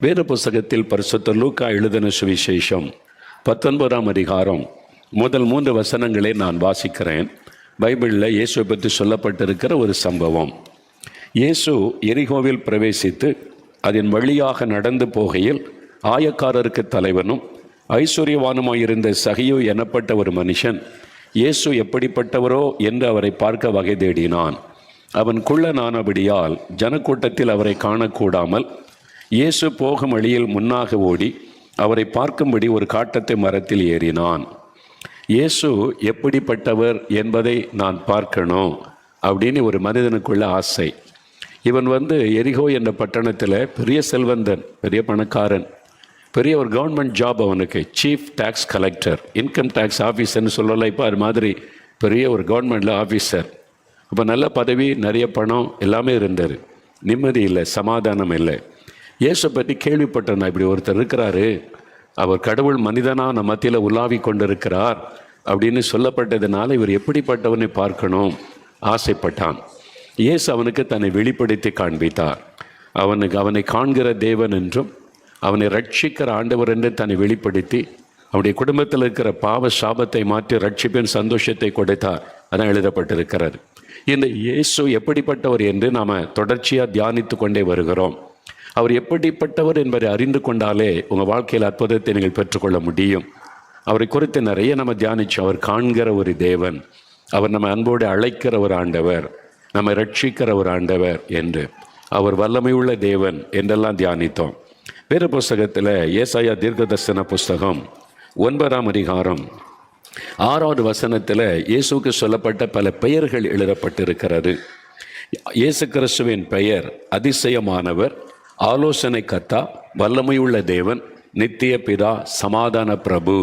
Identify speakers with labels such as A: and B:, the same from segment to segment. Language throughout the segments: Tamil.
A: வேத புஸ்தகத்தில் பரிசுத்த லூக்கா எழுதின சுவிசேஷம் 19ஆம் அதிகாரம் முதல் 3 வசனங்களை நான் வாசிக்கிறேன். பைபிளில் இயேசுவை பற்றி சொல்லப்பட்டிருக்கிற ஒரு சம்பவம். இயேசு எரிகோவில் பிரவேசித்து அதன் வழியாக நடந்து போகையில் ஆயக்காரருக்கு தலைவனும் ஐஸ்வர்யவானுமாயிருந்த சகியு எனப்பட்ட ஒரு மனுஷன் இயேசு எப்படிப்பட்டவரோ என்று அவரை பார்க்க வகை தேடினான். அவன் குள்ளனானபடியால் ஜனக்கூட்டத்தில் அவரை காணக்கூடாமல் இயேசு போகும் வழியில் முன்னாக ஓடி அவரை பார்க்கும்படி ஒரு காட்டத்தை மரத்தில் ஏறினான். இயேசு எப்படிப்பட்டவர் என்பதை நான் பார்க்கணும் அப்படின்னு ஒரு மனிதனுக்குள்ள ஆசை. இவன் எரிகோ என்ற பட்டணத்தில் பெரிய செல்வந்தன், பெரிய பணக்காரன், பெரிய ஒரு கவர்மெண்ட் ஜாப் அவனுக்கு, chief tax collector, income tax ஆஃபீஸர்னு சொல்லலாம். இப்போ அது மாதிரி பெரிய ஒரு கவர்மெண்டில் ஆஃபீஸர். அப்போ நல்ல பதவி, நிறைய பணம் எல்லாமே இருந்தார். நிம்மதி இல்லை, சமாதானம் இல்லை. இயேசு பற்றி கேள்விப்பட்டிருந்தான். இப்படி ஒருத்தர் இருக்கிறாரு, அவர் கடவுள் மனிதனாக நம்ம மத்தியில் உலாவி கொண்டிருக்கிறார் அப்படின்னு சொல்லப்பட்டதுனால இவர் எப்படிப்பட்டவனை பார்க்கணும் ஆசைப்பட்டான். இயேசு அவனுக்கு தன்னை வெளிப்படுத்தி காண்பித்தார். அவனை காண்கிற தேவன் என்றும் அவனை ரட்சிக்கிற ஆண்டவர் என்று தன்னை வெளிப்படுத்தி அவனுடைய குடும்பத்தில் இருக்கிற பாவ சாபத்தை மாற்றி ரட்சிப்பின் சந்தோஷத்தை கொடுத்தார். அதான் எழுதப்பட்டிருக்கிறது. இந்த இயேசு எப்படிப்பட்டவர் என்று நாம் தொடர்ச்சியாக தியானித்து கொண்டே வருகிறோம். அவர் எப்படிப்பட்டவர் என்பதை அறிந்து கொண்டாலே உங்கள் வாழ்க்கையில் அற்புதத்தை நீங்கள் பெற்றுக்கொள்ள முடியும். அவரை குறித்து நிறைய நம்ம தியானிச்சோம். அவர் காண்கிற ஒரு தேவன், அவர் நம்ம அன்போடு அழைக்கிற ஒரு ஆண்டவர், நம்மை ரட்சிக்கிற ஒரு ஆண்டவர் என்று, அவர் வல்லமையுள்ள தேவன் என்றெல்லாம் தியானித்தோம். வேறு புஸ்தகத்தில் ஏசாயா தீர்க்கதரிசன புஸ்தகம் 9ஆம் அதிகாரம் 6வது வசனத்தில் இயேசுக்கு சொல்லப்பட்ட பல பெயர்கள் எழுதப்பட்டிருக்கிறது. இயேசு கிறிஸ்துவின் பெயர் அதிசயமானவர், ஆலோசனை கர்த்தா, வல்லமையுள்ள தேவன், நித்திய பிதா, சமாதான பிரபு.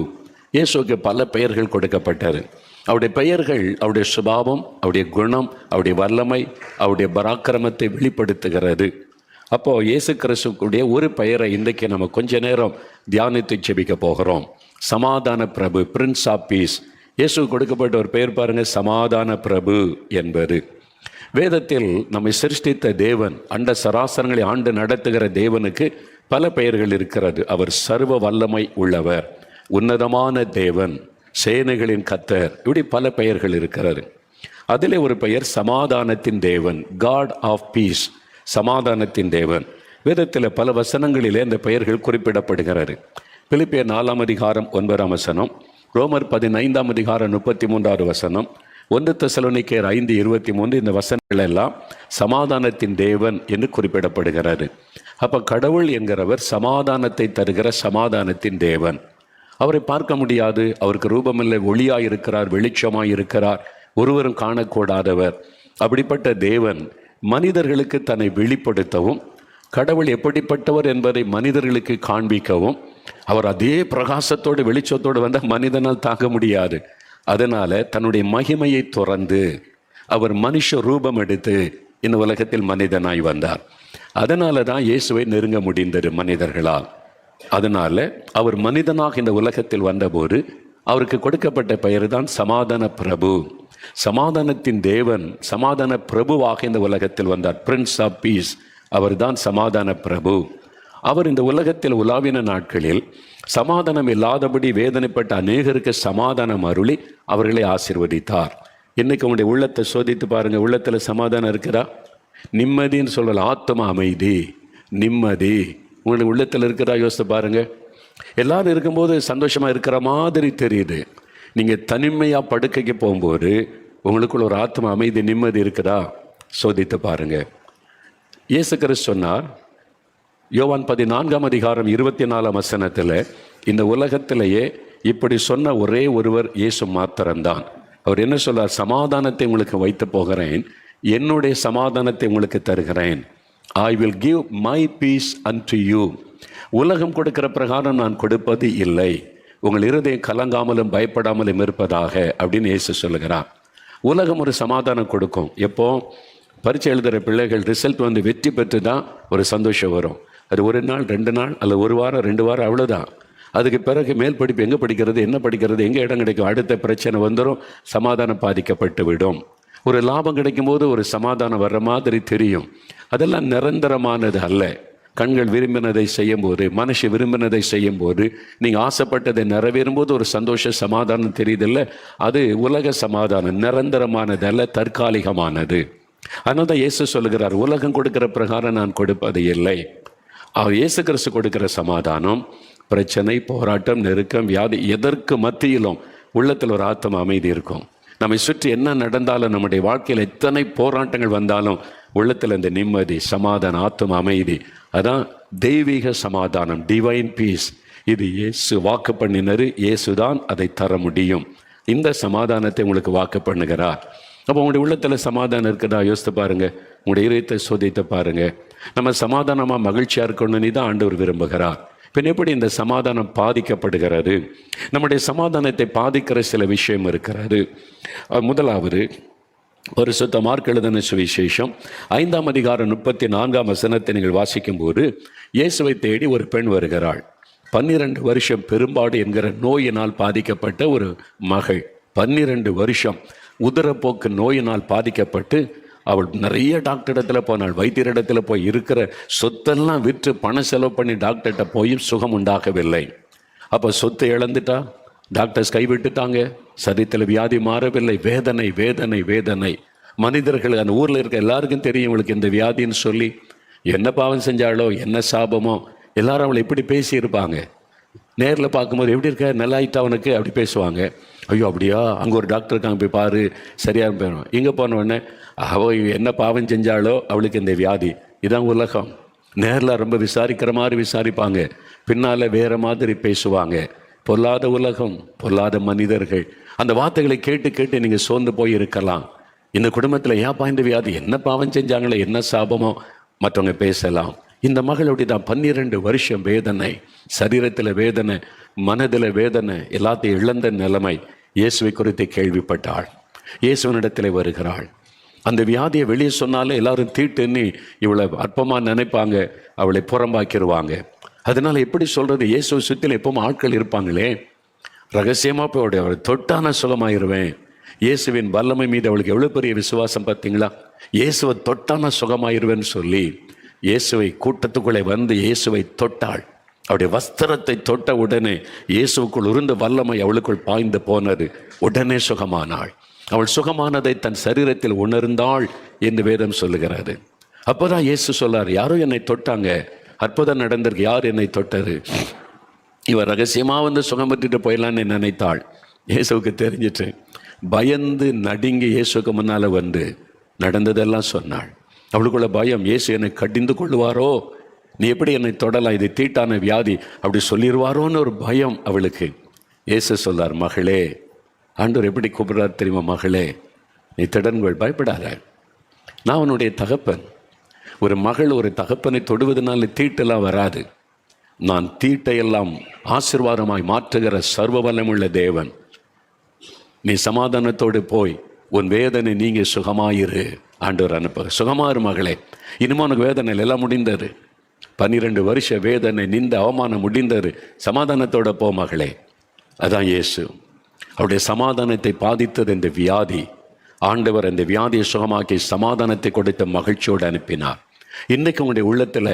A: இயேசுக்கு பல பெயர்கள் கொடுக்கப்பட்டது. அவருடைய பெயர்கள் அவருடைய சுபாவம், அவருடைய குணம், அவருடைய வல்லமை, அவருடைய பராக்கிரமத்தை வெளிப்படுத்துகிறது. அப்போது இயேசு கிறிஸ்துவுடைய ஒரு பெயரை இன்றைக்கு நம்ம கொஞ்ச நேரம் தியானித்து ஜெபிக்க போகிறோம். சமாதான பிரபு, பிரின்ஸ் ஆஃப் பீஸ். இயேசுக்கு கொடுக்கப்பட்ட ஒரு பெயர் பாருங்கள், சமாதான பிரபு என்பது. வேதத்தில் நம்மை சிருஷ்டித்த தேவன், அண்ட சராசரங்களை ஆண்டு நடத்துகிற தேவனுக்கு பல பெயர்கள் இருக்கிறது. அவர் சர்வ வல்லமை உள்ளவர், உன்னதமான தேவன், சேனைகளின் கர்த்தர், இப்படி பல பெயர்கள் இருக்கிறது. அதிலே ஒரு பெயர் சமாதானத்தின் தேவன், காட் ஆஃப் பீஸ், சமாதானத்தின் தேவன். வேதத்தில் பல வசனங்களிலே இந்த பெயர்கள் குறிப்பிடப்படுகிறது. பிலிப்பியர் 4ஆம் அதிகாரம் 9ஆம் வசனம், ரோமர் 15ஆம் அதிகாரம் 33வது வசனம், 1 தெசலோனிக்கேயர் 5:23, இந்த வசனங்கள் எல்லாம் சமாதானத்தின் தேவன் என்று குறிப்பிடப்படுகிறது. அப்போ கடவுள் என்கிறவர் சமாதானத்தை தருகிற சமாதானத்தின் தேவன். அவரை பார்க்க முடியாது, அவருக்கு ரூபமில்லை, ஒளியாய் இருக்கிறார், வெளிச்சமாய் இருக்கிறார், ஒருவரும் காணக்கூடாதவர். அப்படிப்பட்ட தேவன் மனிதர்களுக்கு தன்னை வெளிப்படுத்தவும், கடவுள் எப்படிப்பட்டவர் என்பதை மனிதர்களுக்கு காண்பிக்கவும், அவர் அதே பிரகாசத்தோடு வெளிச்சத்தோடு வந்தால் மனிதனால் தாங்க முடியாது. அதனால் தன்னுடைய மகிமையை துறந்து அவர் மனுஷ ரூபம் எடுத்து இந்த உலகத்தில் மனிதனாய் வந்தார். அதனால தான் இயேசுவை நெருங்க முடிந்தது மனிதர்களால். அதனால் அவர் மனிதனாக இந்த உலகத்தில் வந்தபோது அவருக்கு கொடுக்கப்பட்ட பெயர் தான் சமாதான பிரபு. சமாதானத்தின் தேவன், சமாதான பிரபுவாக இந்த உலகத்தில் வந்தார். பிரின்ஸ் ஆஃப் பீஸ், அவர் தான் சமாதான பிரபு. அவர் இந்த உலகத்தில் உலாவின நாட்களில் சமாதானம் இல்லாதபடி வேதனைப்பட்ட அநேகருக்கு சமாதானம் அருளி அவர்களை ஆசீர்வதித்தார். இன்னைக்கு உங்களுடைய உள்ளத்தை சோதித்து பாருங்கள். உள்ளத்தில் சமாதானம் இருக்கிறா? நிம்மதின்னு சொல்லலாம். ஆத்ம அமைதி, நிம்மதி உங்களுடைய உள்ளத்தில் இருக்கிறா? யோசித்து பாருங்கள். எல்லாரும் இருக்கும்போது சந்தோஷமாக இருக்கிற மாதிரி தெரியுது. நீங்கள் தனிமையாக படுக்கைக்கு போகும்போது உங்களுக்குள்ள ஒரு ஆத்ம அமைதி, நிம்மதி இருக்குதா? சோதித்து பாருங்கள். இயேசு கிறிஸ்து சொன்னார், யோவான் 14ஆம் அதிகாரம் 24ஆம் வசனத்தில், இந்த உலகத்திலேயே இப்படி சொன்ன ஒரே ஒருவர் இயேசு மாத்திரம்தான். அவர் என்ன சொல்றார்? சமாதானத்தை உங்களுக்கு வைத்து போகிறேன், என்னுடைய சமாதானத்தை உங்களுக்கு தருகிறேன். I will give my peace and you. உலகம் கொடுக்கிற பிரகாரம் நான் கொடுப்பது இல்லை, உங்கள் இருதயம் கலங்காமலும் பயப்படாமலும் இருப்பதாக அப்படின்னு இயேசு சொல்லுகிறார். உலகம் ஒரு சமாதானம் கொடுக்கும். எப்போ பரீட்சை எழுதுகிற பிள்ளைகள் ரிசல்ட் வெற்றி பெற்று தான் ஒரு சந்தோஷம் வரும். அது 1 நாள் 2 நாள் அல்லது 1 வாரம் 2 வாரம், அவ்வளோதான். அதுக்கு பிறகு மேல் படிப்பு எங்கே படிக்கிறது, என்ன படிக்கிறது, எங்கே இடம் கிடைக்கும், அடுத்த பிரச்சனை வந்துடும், சமாதானம் பாதிக்கப்பட்டு விடும். ஒரு லாபம் கிடைக்கும் போது ஒரு சமாதானம் வர்ற மாதிரி தெரியும். அதெல்லாம் நிரந்தரமானது அல்ல. கண்கள் விரும்பினதை செய்யும்போது, மனுஷன் விரும்பினதை செய்யும்போது, நீங்கள் ஆசைப்பட்டதை நிறைவேறும்போது ஒரு சந்தோஷ சமாதானம் தெரியுதில்ல, அது உலக சமாதானம், நிரந்தரமானதல்ல, தற்காலிகமானது. அதனால தான் இயேசு சொல்லுகிறார், உலகம் கொடுக்கிற பிரகாரம் நான் கொடுப்பது இல்லை. அவர் இயேசு கிறிஸ்து கொடுக்கிற சமாதானம் பிரச்சனை, போராட்டம், நெருக்கம், வியாதி எதற்கு மத்தியிலும் உள்ளத்தில் ஒரு ஆத்ம அமைதி இருக்கும். நம்மை சுற்றி என்ன நடந்தாலும், நம்முடைய வாழ்க்கையில் எத்தனை போராட்டங்கள் வந்தாலும் உள்ளத்தில் இந்த நிம்மதி, சமாதானம், ஆத்ம அமைதி, அதான் தெய்வீக சமாதானம், டிவைன் பீஸ். இது இயேசு வாக்கு பண்ணினாரு, இயேசு தான் அதை தர முடியும். இந்த சமாதானத்தை உங்களுக்கு வாக்கு பண்ணுகிறார். அப்போ உங்களுடைய உள்ளத்தில் சமாதானம் இருக்குதா யோசித்து பாருங்கள். உங்களுடைய இதயத்தை சோதித்து பாருங்கள். நம்ம சமாதானமாக மகிழ்ச்சியாக இருக்கணும்னு தான் ஆண்டவர் விரும்புகிறார். பின் எப்படி இந்த சமாதானம் பாதிக்கப்படுகிறது? நம்முடைய சமாதானத்தை பாதிக்கிற சில விஷயம் இருக்கிறது. முதலாவது, பரிசுத்த மார்க் எழுதின சுவிசேஷம் 5ஆம் அதிகாரம் 34ஆம் வசனத்தை நீங்கள் வாசிக்கும் போது, இயேசுவை தேடி ஒரு பெண் வருகிறாள். 12 வருஷம் பெரும்பாடு என்கிற நோயினால் பாதிக்கப்பட்ட ஒரு மகள். 12 வருஷம் உதரப்போக்கு நோயினால் பாதிக்கப்பட்டு அவள் நிறைய டாக்டரிடத்தில் போனாள், வைத்தியரிடத்தில் போய் இருக்கிற சொத்தெல்லாம் விற்று பணம் செலவு பண்ணி டாக்டர்கிட்ட போயும் சுகம் உண்டாகவில்லை. அப்போ சொத்தை இழந்துட்டா, டாக்டர்ஸ் கைவிட்டுட்டாங்க, சரீரத்தில் வியாதி மாறவில்லை. வேதனை வேதனை வேதனை. மனிதர்கள், அந்த ஊரில் இருக்க எல்லாருக்கும் தெரியும் இவளுக்கு இந்த வியாதின்னு சொல்லி. என்ன பாவம் செஞ்சாலோ, என்ன சாபமோ, எல்லாரும் அவளை எப்படி பேசியிருப்பாங்க. நேரில் பார்க்கும்போது எப்படி இருக்க, நல்லாயிட்டா அவனுக்கு அப்படி பேசுவாங்க. ஐயோ அப்படியா, அங்கே ஒரு டாக்டருக்கு அங்கே போய் பாரு, சரியாக போயிடும். இங்கே போன உடனே அவள் என்ன பாவம் செஞ்சாலோ அவளுக்கு இந்த வியாதி. இதான் உலகம். நேரில் ரொம்ப விசாரிக்கிற மாதிரி விசாரிப்பாங்க, பின்னால் வேறு மாதிரி பேசுவாங்க. பொல்லாத உலகம், பொல்லாத மனிதர்கள். அந்த வார்த்தைகளை கேட்டு கேட்டு நீங்கள் சோர்ந்து போய் இருக்கலாம். இந்த குடும்பத்தில் ஏன்ப்பா இந்த வியாதி, என்ன பாவம் செஞ்சாங்களோ, என்ன சாபமோ, மற்றவங்க பேசலாம். இந்த மகளுடைய தான் 12 வருஷம் வேதனை, சரீரத்தில் வேதனை, மனதில் வேதனை, எல்லாத்தையும் இழந்த நிலைமை. இயேசுவை குறித்து கேள்விப்பட்டாள், இயேசுவனிடத்தில் வருகிறாள். அந்த வியாதியை வெளியே சொன்னாலே எல்லாரும் தீட்டுன்னு இவளை அற்பமாக நினைப்பாங்க, அவளை புறம்பாக்கிடுவாங்க. அதனால் எப்படி சொல்கிறது, இயேசுவை சுற்றில எப்பவும் ஆட்கள் இருப்பாங்களே. ரகசியமாக போய் அவளை தொட்டான சுகமாயிருவேன். இயேசுவின் வல்லமை மீது அவளுக்கு எவ்வளோ பெரிய விசுவாசம் பார்த்தீங்களா. இயேசுவை தொட்டான சுகமாயிருவேன்னு சொல்லி இயேசுவை கூட்டத்துக்குள்ளே வந்து இயேசுவை தொட்டாள். அவருடைய வஸ்திரத்தை தொட்ட உடனே இயேசுக்குள் உருந்த வல்லமை அவளுக்குள் பாய்ந்து போனது. உடனே சுகமானாள். அவள் சுகமானதை தன் சரீரத்தில் உணர்ந்தாள் என்று வேதம் சொல்லுகிறது. அப்போதான் இயேசு சொல்லார், யாரும் என்னை தொட்டாங்க, அற்புதம் நடந்திருக்கு, யார் என்னை தொட்டது? இவர் ரகசியமாக வந்து சுகம் பெற்றுட்டு போயிடலான்னு நினைத்தாள். இயேசுவுக்கு தெரிஞ்சிட்டு பயந்து நடுங்கி இயேசுக்கு முன்னால் வந்து நடந்ததெல்லாம் சொன்னாள். அவளுக்குள்ள பயம், இயேசு என்னை கடிந்து கொள்ளுவாரோ, நீ எப்படி என்னை தொடலாம், இது தீட்டான வியாதி, அப்படி சொல்லிடுவாரோன்னு ஒரு பயம் அவளுக்கு. இயேசு சொல்லார், மகளே, ஆண்டவர் எப்படி கூப்பிடுறார் தெரியுமா, மகளே நீ திடன்கள், பயப்படாத, நான் உன்னுடைய தகப்பன். ஒரு மகள் ஒரு தகப்பனை தொடுவதனால தீட்டெல்லாம் வராது. நான் தீட்டையெல்லாம் ஆசீர்வாதமாய் மாற்றுகிற சர்வ வல்லமுள்ள தேவன். நீ சமாதானத்தோடு போய் உன் வேதனை நீங்க சுகமாயிரு, ஆண்டவர் அனுப்ப. சுகமாயிரு மகளே, இனிமே உனக்கு வேதனை எல்லாம் முடிந்தது. 12 வருஷ வேதனை, நிந்த அவமானம் முடிந்தது. சமாதானத்தோட போ மகளே. அதான் இயேசு. அவருடைய சமாதானத்தை பாதித்தது இந்த வியாதி. ஆண்டவர் அந்த வியாதியை சுகமாக்கி சமாதானத்தை கொடுத்த மகிழ்ச்சியோடு அனுப்பினார். இன்றைக்கு உங்களுடைய உள்ளத்தில்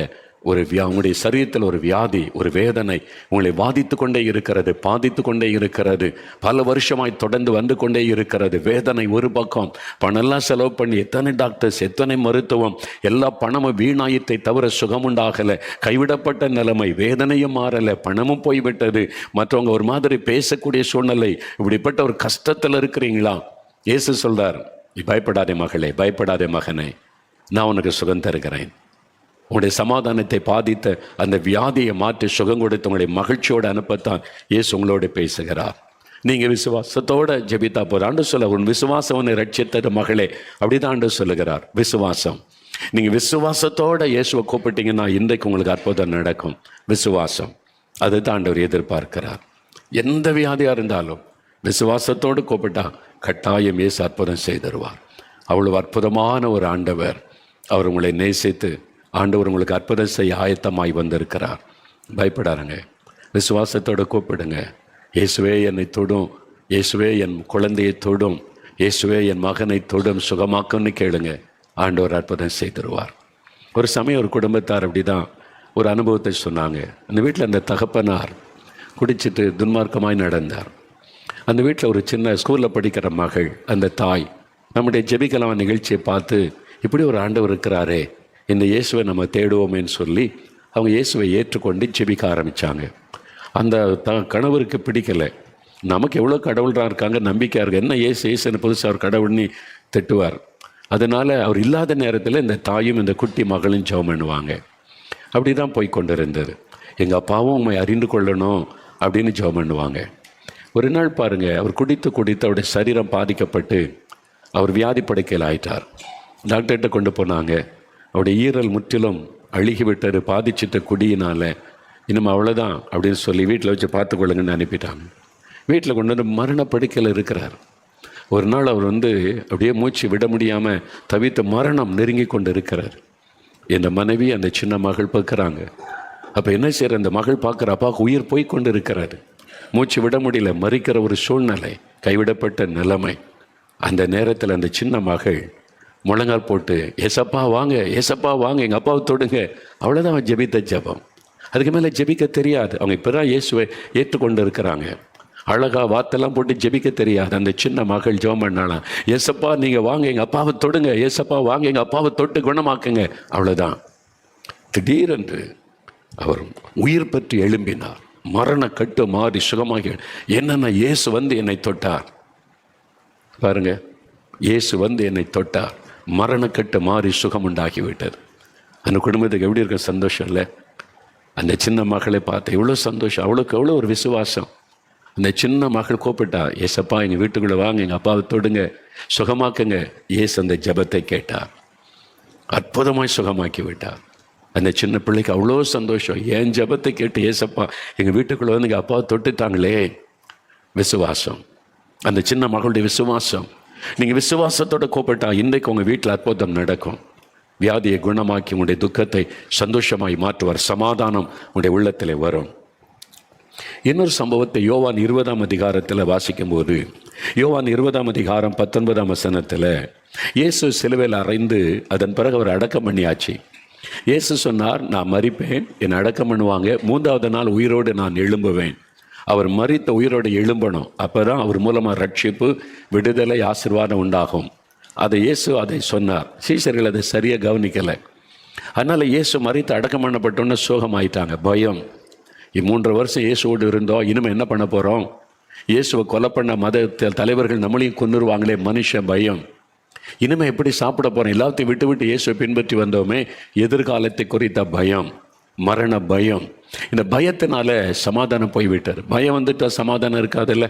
A: உங்களுடைய சரீரத்தில் ஒரு வியாதி, ஒரு வேதனை உங்களை பாதித்து கொண்டே இருக்கிறது, பாதித்து கொண்டே இருக்கிறது, பல வருஷமாய் தொடர்ந்து வந்து கொண்டே இருக்கிறது. வேதனை ஒரு பக்கம், பணம்லாம் செலவு பண்ணி எத்தனை டாக்டர்ஸ், எத்தனை மருத்துவம், எல்லா பணமும் வீணாயத்தை தவிர சுகமுண்டாகலை. கைவிடப்பட்ட நிலைமை, வேதனையும் மாறலை, பணமும் போய்விட்டது, மற்றவங்க ஒரு மாதிரி பேசக்கூடிய சூழ்நிலை. இப்படிப்பட்ட ஒரு கஷ்டத்தில் இருக்கிறீங்களா? இயேசு சொல்றார், நீ பயப்படாதே மகளே, பயப்படாதே மகனே, நான் உனக்கு சுகம் தருகிறேன். உங்களுடைய சமாதானத்தை பாதித்த அந்த வியாதியை மாற்றி சுகம் கொடுத்து உங்களுடைய மகிழ்ச்சியோடு அனுப்பத்தான் இயேசு உங்களோடு பேசுகிறார். நீங்கள் விசுவாசத்தோடு ஜெபித்தா போகிற ஆண்டு சொல்ல, உன் விசுவாசம் உன்னை ரட்சித்தது மகளே, அப்படிதான் ஆண்டு சொல்லுகிறார். விசுவாசம், நீங்கள் விசுவாசத்தோடு இயேசுவை கூப்பிட்டீங்கன்னா இன்றைக்கு உங்களுக்கு அற்புதம் நடக்கும். விசுவாசம், அதுதான் ஆண்டவர் எதிர்பார்க்கிறார். எந்த வியாதியாக இருந்தாலும் விசுவாசத்தோடு கூப்பிட்டா கட்டாயம் இயேசு அற்புதம் செய்தருவார். அவ்வளவு அற்புதமான ஒரு ஆண்டவர். அவர் உங்களை நேசித்து ஆண்டவர் உங்களுக்கு அற்புதம் செய்ய ஆயத்தமாய் வந்திருக்கிறார். பயப்படாருங்க, விசுவாசத்தோடு கூப்பிடுங்க. இயேசுவே என்னை தொடும், இயேசுவே என் குழந்தையை தொடும், இயேசுவே என் மகனை தொடும், சுகமாக்கும்னு கேளுங்க. ஆண்டவர் அற்புதம் செய்திருவார். ஒரு சமயம் ஒரு குடும்பத்தார் அப்படி தான் ஒரு அனுபவத்தை சொன்னாங்க. அந்த வீட்டில் அந்த தகப்பனார் குடிச்சிட்டு துன்மார்க்கமாய் நடந்தார். அந்த வீட்டில் ஒரு சின்ன ஸ்கூலில் படிக்கிற மகள், அந்த தாய் நம்முடைய ஜெபிக்கலாம் நிகழ்ச்சியை பார்த்து, இப்படி ஒரு ஆண்டவர் இருக்கிறாரே, இந்த இயேசுவை நம்ம தேடுவோமேன்னு சொல்லி அவங்க இயேசுவை ஏற்றுக்கொண்டு ஜெபிக்க ஆரம்பித்தாங்க. அந்த கணவருக்கு பிடிக்கலை. நமக்கு எவ்வளோ கடவுளாக இருக்காங்க, நம்பிக்கையாக இருக்குது, என்ன ஏசுன்னு புதுசாக அவர் கடவுள்னு திட்டுவார். அதனால் அவர் இல்லாத நேரத்தில் இந்த தாயும் இந்த குட்டி மகளும் ஜெபம் பண்ணுவாங்க. அப்படி தான் போய் கொண்டு இருந்தது. எங்கள் அப்பாவும் உண்மை அறிந்து கொள்ளணும் அப்படின்னு ஜெபம் பண்ணுவாங்க. ஒரு நாள் பாருங்கள், அவர் குடித்து அவருடைய சரீரம் பாதிக்கப்பட்டு அவர் வியாதி படுக்கையில் ஆயிட்டார். டாக்டர்கிட்ட கொண்டு போனாங்க. அவருடைய ஈரல் முற்றிலும் அழுகிவிட்டார், பாதிச்சிட்ட குடியினால். இன்னும் அவ்வளோதான் அப்படின்னு சொல்லி வீட்டில் வச்சு பார்த்துக்கொள்ளுங்கன்னு அனுப்பிட்டாங்க. வீட்டில் கொண்டு வந்து மரண படுக்கையில் இருக்கிறார். ஒரு நாள் அவர் அப்படியே மூச்சு விட முடியாமல் தவித்த மரணம் நெருங்கி கொண்டு இருக்கிறார். இந்த மனைவி அந்த சின்ன மகள் பார்க்குறாங்க. அப்போ என்ன செய்கிற, அந்த மகள் பார்க்குற அப்பாவுக்கு உயிர் போய் கொண்டு இருக்கிறாரு. மூச்சு விட முடியல, மறிக்கிற ஒரு சூழ்நிலை, கைவிடப்பட்ட நிலைமை. அந்த நேரத்தில் அந்த சின்ன மகள் முழங்கால் போட்டு, ஏசப்பா வாங்க, ஏசப்பா வாங்க, எங்கள் அப்பாவை தொடுங்க. அவ்வளோதான் அவன் ஜெபித்த ஜெபம். அதுக்கு மேலே ஜெபிக்க தெரியாது. அவங்க இப்போ தான் இயேசுவை ஏற்றுக்கொண்டு இருக்கிறாங்க. அழகாக வார்த்தைலாம் போட்டு ஜெபிக்க தெரியாது. அந்த சின்ன மகள் ஜெபம் பண்ணாலாம், ஏசப்பா நீங்கள் வாங்க, எங்கள் அப்பாவை தொடுங்க, ஏசப்பா வாங்க, எங்கள் அப்பாவை தொட்டு குணமாக்குங்க. அவ்வளோதான். திடீரென்று அவர் உயிர் பற்றி எழும்பினார். மரண கட்டு மாறி சுகமாகி, என்னென்ன இயேசு என்னை தொட்டார் பாருங்க, இயேசு என்னை தொட்டார், மரணக்கட்டு மாறி சுகம் உண்டாகிவிட்டது. அந்த குடும்பத்துக்கு எப்படி இருக்க சந்தோஷம் இல்லை? அந்த சின்ன மகளை பார்த்து எவ்வளோ சந்தோஷம், அவளுக்கு எவ்வளோ ஒரு விசுவாசம். அந்த சின்ன மகள் கூப்பிட்டா, ஏசப்பா எங்கள் வீட்டுக்குள்ளே வாங்க, எங்கள் அப்பாவை தொடுங்க, சுகமாக்குங்க. இயேசு அந்த ஜெபத்தை கேட்டார், அற்புதமாய் சுகமாக்கி விட்டார். அந்த சின்ன பிள்ளைக்கு அவ்வளோ சந்தோஷம். என் ஜெபத்தை கேட்டு ஏசப்பா எங்கள் வீட்டுக்குள்ளே எங்கள் அப்பாவை தொட்டுட்டாங்களே. விசுவாசம், அந்த சின்ன மகளுடைய விசுவாசம். நீங்கள் விசுவாசத்தோடு கூப்பிட்டா இன்றைக்கு உங்கள் வீட்டில் அற்புதம் நடக்கும். வியாதியை குணமாக்கி உங்களுடைய துக்கத்தை சந்தோஷமாய் மாற்றுவார். சமாதானம் உங்களுடைய உள்ளத்தில் வரும். இன்னொரு சம்பவத்தை யோவான் 20ஆம் அதிகாரத்தில் வாசிக்கும்போது, யோவான் 20ஆம் அதிகாரம் 19ஆம் வசனத்தில், இயேசு சிலுவையில் அறைந்து அதன் பிறகு அவர் அடக்கம் பண்ணியாச்சு. இயேசு சொன்னார், நான் மரிப்பேன், என்னை அடக்கம் பண்ணுவாங்க, 3ஆவது நாள் உயிரோடு நான் எழும்புவேன். அவர் மரித்த உயிரோடு எழும்பணும். அப்போ தான் அவர் மூலமாக ரட்சிப்பு, விடுதலை, ஆசீர்வாதம் உண்டாகும். இயேசு அதை சொன்னார். சீஷர்கள் அதை சரியாக கவனிக்கலை. அதனால் இயேசு மரித்து அடக்கம் பண்ணப்பட்டோன்னு சோகமாயிட்டாங்க. பயம். 3 வருஷம் இயேசுவோடு இருந்தோம், இனிமேல் என்ன பண்ண போகிறோம்? இயேசுவை கொலை பண்ண மத தலைவர்கள் நம்மளையும் கொன்னுருவாங்களே, மனுஷன் பயம். இனிமேல் எப்படி சாப்பிட போகிறோம்? எல்லாத்தையும் விட்டு விட்டு இயேசுவை பின்பற்றி வந்தோமே. எதிர்காலத்தை குறித்த பயம், மரண பயம். இந்த பயத்தினால சமாதானம் போய்விட்டார். பயம் வந்துட்டா சமாதானம் இருக்காதுல்ல.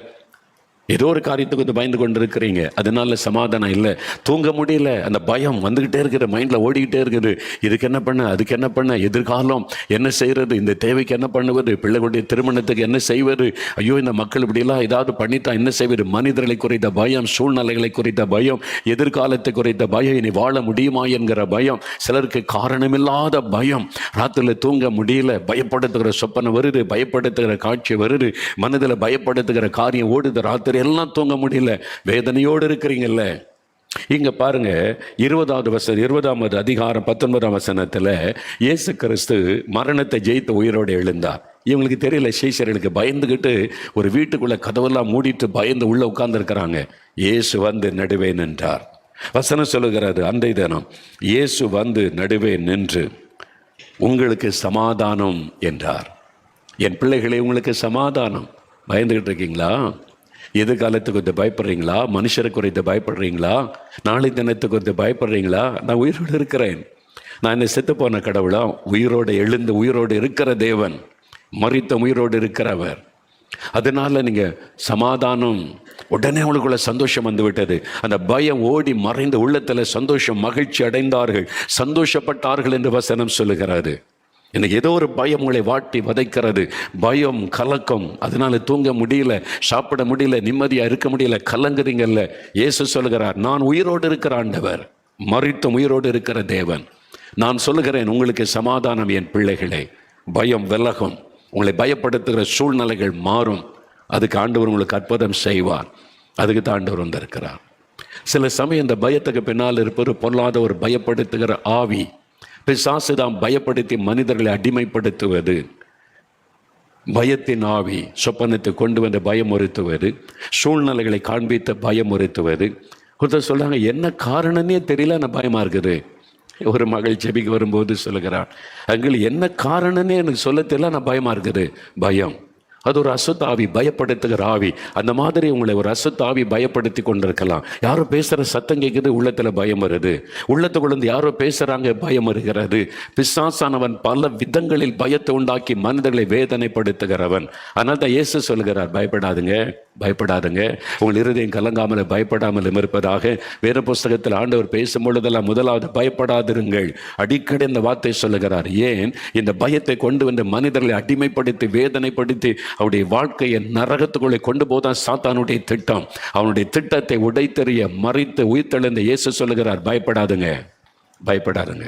A: ஏதோ ஒரு காரியத்துக்கு பயந்து கொண்டு இருக்கிறீங்க, அதனால சமாதானம் இல்லை, தூங்க முடியல. அந்த பயம் வந்துக்கிட்டே இருக்குது, மைண்டில் ஓடிக்கிட்டே இருக்குது. இதுக்கு என்ன பண்ண, அதுக்கு என்ன பண்ண, எதிர்காலம் என்ன செய்கிறது, இந்த தேவைக்கு என்ன பண்ணுவது, பிள்ளைகளுடைய திருமணத்துக்கு என்ன செய்வது, ஐயோ இந்த மக்கள் இப்படிலாம் ஏதாவது பண்ணித்தான் என்ன செய்வது. மனிதர்களை குறித்த பயம், சூழ்நிலைகளை குறித்த பயம், எதிர்காலத்தை குறித்த பயம், இனி வாழ முடியுமா என்கிற பயம். சிலருக்கு காரணமில்லாத பயம், ராத்திரில தூங்க முடியல, பயப்படுத்துகிற சொப்பனை வருது, பயப்படுத்துகிற காட்சி வருது, மனதில் பயப்படுத்துகிற காரியம் ஓடுது, ராத்திரி எல்லாம் தூங்க முடியல, வேதனையோடு இருக்கிறீங்கல்ல. இங்க பாருங்க, 20ஆவது அதிகாரம் 19ஆம் வசனத்துல இயேசு கிறிஸ்து மரணத்தை ஜெயித்த உயிரோடு எழுந்தார். இவங்களுக்கு தெரியல, சீஷர்களுக்கு பயந்துகிட்டு ஒரு வீட்டுக்குள்ள கதவெல்லாம் மூடிட்டு பயந்து உள்ள உட்கார்ந்து இருக்கிறாங்க. இயேசு நடுவே நின்றார். வசனம் சொல்லுகிறது, அந்த தினம் இயேசு நடுவே நின்று உங்களுக்கு சமாதானம் என்றார். என் பிள்ளைகளே, உங்களுக்கு சமாதானம். பயந்துகிட்டு இருக்கீங்களா? எதிர்காலத்துக்கு குறித்து பயப்படுறீங்களா? மனுஷரை குறித்து பயப்படுறீங்களா? நாளை தினத்தை குறித்து பயப்படுறீங்களா? நான் உயிரோடு இருக்கிறேன். நான் என்ன செத்து போன கடவுளா? உயிரோடு எழுந்து உயிரோடு இருக்கிற தேவன், மரித்த உயிரோடு இருக்கிறவர். அதனால நீங்கள் சமாதானம், உடனே உங்களுக்குள்ள சந்தோஷம் வந்து விட்டது. அந்த பயம் ஓடி மறைந்த உள்ளத்தில் சந்தோஷம், மகிழ்ச்சி அடைந்தார்கள், சந்தோஷப்பட்டார்கள் என்று வசனம் சொல்லுகிறாரு. எனக்கு ஏதோ ஒரு பயம் உங்களை வாட்டி வதைக்கிறது, பயம், கலக்கம். அதனால தூங்க முடியல, சாப்பிட முடியல, நிம்மதியாக இருக்க முடியல, கலங்குறீங்கல்ல. இயேசு சொல்லுகிறார், நான் உயிரோடு இருக்கிற ஆண்டவர், மரித்த உயிரோடு இருக்கிற தேவன். நான் சொல்லுகிறேன், உங்களுக்கு சமாதானம் என் பிள்ளைகளே. பயம் விலகும், உங்களை பயப்படுத்துகிற சூழ்நிலைகள் மாறும். அதுக்கு ஆண்டவர் உங்களுக்கு அற்புதம் செய்வார். அதுக்கு தான் ஆண்டவர் வந்திருக்கிறார். சில சமயம் இந்த பயத்துக்கு பின்னால் இருப்பது பொல்லாத ஒரு பயப்படுத்துகிற ஆவி, பிசாசு தான் பயப்படுத்தி மனிதர்களை அடிமைப்படுத்துவது. பயத்தின் ஆவி சொப்பனத்தை கொண்டு வந்து பயமுறுத்துவது, சூழ்நிலைகளை காண்பித்து பயமுறுத்துவது. ஒருத்தர் சொல்றாங்க, என்ன காரணம்னே தெரியல, நான் பயமா இருக்குது. ஒரு மகள் ஜெபிக்க வரும்போது சொல்லுகிறாள், எங்களுக்கு என்ன காரணம்னே எனக்கு சொல்ல தெரியல, நான் பயமா இருக்குது. பயம் அது ஒரு அசுத்த ஆவி, பயப்படுத்துகிற ஆவி. அந்த மாதிரி உங்களை ஒரு அசுத்த ஆவி பயப்படுத்தி கொண்டிருக்கலாம். யாரோ பேசுகிற சத்தம் கேட்குது, உள்ளத்தில் பயம் வருது. உள்ளத்துக்குள்ளேருந்து யாரோ பேசுகிறாங்க, பயம் வருகிறது. பிசாசானவன் பல விதங்களில் பயத்தை உண்டாக்கி மனிதர்களை வேதனைப்படுத்துகிறவன். அதனால தான் இயேசு சொல்கிறார், பயப்படாதுங்க, பயப்படாதுங்க, உங்கள் இருதயம் கலங்காமல் பயப்படாமல் இருப்பதாக. வேற புஸ்தகத்தில் ஆண்டவர் பேசும் பொழுதெல்லாம் முதலாவது பயப்படாதிருங்கள். அடிக்கடி இந்த வார்த்தை சொல்லுகிறார். ஏன்? இந்த பயத்தை கொண்டு வந்து மனிதர்களை அடிமைப்படுத்தி வேதனைப்படுத்தி அவருடைய வாழ்க்கையை நரகத்துக்குள்ளே கொண்டு போதான் சாத்தானுடைய திட்டம். அவனுடைய திட்டத்தை உடைத்தெறிய மறித்து உயிர்த்தெழுந்த இயேசு சொல்லுகிறார், பயப்படாதுங்க, பயப்படாதுங்க.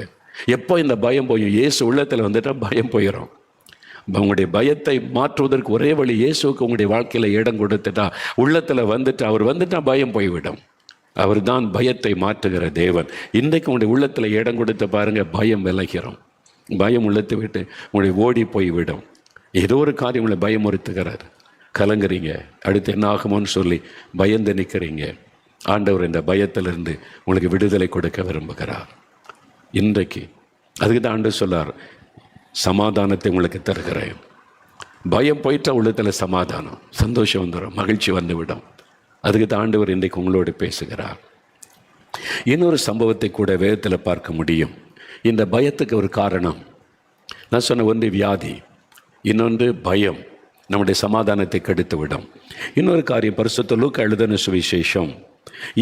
A: எப்போ இந்த பயம் போயும்? இயேசு உள்ளத்தில் வந்துட்டா பயம் போயிடும். உங்களுடைய பயத்தை மாற்றுவதற்கு ஒரே வழி, இயேசுக்கு உங்களுடைய வாழ்க்கையில இடம் கொடுத்துட்டா, உள்ளத்தில் வந்துட்டு அவர் வந்துட்டா பயம் போய்விடும். அவர் தான் பயத்தை மாற்றுகிற தேவன். இன்றைக்கு உங்களுடைய உள்ளத்தில் இடம் கொடுத்து பாருங்க, பயம் விலகிறோம். பயம் உள்ளத்தை விட்டு உங்களுடைய ஓடி போய்விடும். ஏதோ ஒரு காரியம் உங்களை பயமுறுத்துகிறார், கலங்குறீங்க, அடுத்து என்ன ஆகுமோன்னு சொல்லி பயந்து நிற்கிறீங்க. ஆண்டவர் இந்த பயத்திலிருந்து உங்களுக்கு விடுதலை கொடுக்க விரும்புகிறார் இன்றைக்கு. அதுக்கு தான் ஆண்டவர் சொல்லார், சமாதானத்தை உங்களுக்கு தருகிறேன். பயம் போயிட்டா உள்ளத்தில் சமாதானம், சந்தோஷம் வந்துடும், மகிழ்ச்சி வந்துவிடும். அதுக்கு தான் ஆண்டவர் இன்றைக்கு உங்களோடு பேசுகிறார். இன்னொரு சம்பவத்தை கூட வேதத்தில் பார்க்க முடியும். இந்த பயத்துக்கு ஒரு காரணம் நான் சொன்ன ஒன்று வியாதி, இன்னொன்று பயம் நம்முடைய சமாதானத்தை கெடுத்து விடும். இன்னொரு காரியம், பரிசுத்த லூக்கா எழுதின சுவிசேஷம்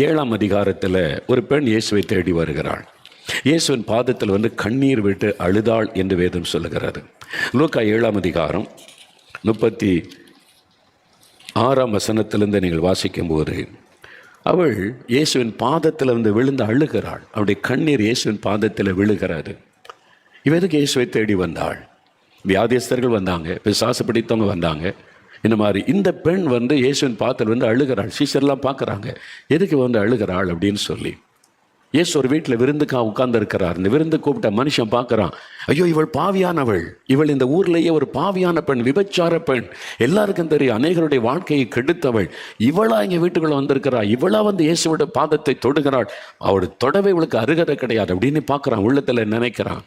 A: 7ஆம் அதிகாரத்தில் ஒரு பெண் இயேசுவை தேடி வருகிறாள். இயேசுவின் பாதத்தில் வந்து கண்ணீர் விட்டு அழுதாள் என்று வேதம் சொல்லுகிறது. லூக்கா 7ஆம் அதிகாரம் 36ஆம் வசனத்திலிருந்து நீங்கள் வாசிக்கும் போது, அவள் இயேசுவின் பாதத்தில் வந்து விழுந்து அழுகிறாள். அவருடைய கண்ணீர் இயேசுவின் பாதத்தில் விழுகிறது. இவருக்கு இயேசுவை தேடி வந்தாள். வியாதியஸ்தர்கள் வந்தாங்க, பிசாசு பிடித்தவங்க வந்தாங்க. இந்த மாதிரி இந்த பெண் வந்து இயேசுவின் பாதத்தில் வந்து அழுகிறாள். சீஷர்லாம் பார்க்குறாங்க, எதுக்கு வந்து அழுகிறாள் அப்படின்னு சொல்லி. இயேசு ஒரு வீட்டில் விருந்துக்காக உட்கார்ந்து இருக்கிறார். இந்த விருந்து கூப்பிட்ட மனுஷன் பார்க்குறான், ஐயோ இவள் பாவியானவள், இவள் இந்த ஊர்லேயே ஒரு பாவியான பெண், விபச்சார பெண், எல்லாருக்கும் தெரியும், அநேகருடைய வாழ்க்கையை கெடுத்தவள், இவளா எங்கள் வீட்டுக்குள்ளே வந்திருக்கிறாள், இவளா வந்து இயேசுவோட பாதத்தை தொடுகிறாள், அவள் தொடவே இவளுக்கு அருகதை கிடையாது அப்படின்னு பார்க்குறான், உள்ளத்தில் நினைக்கிறான்.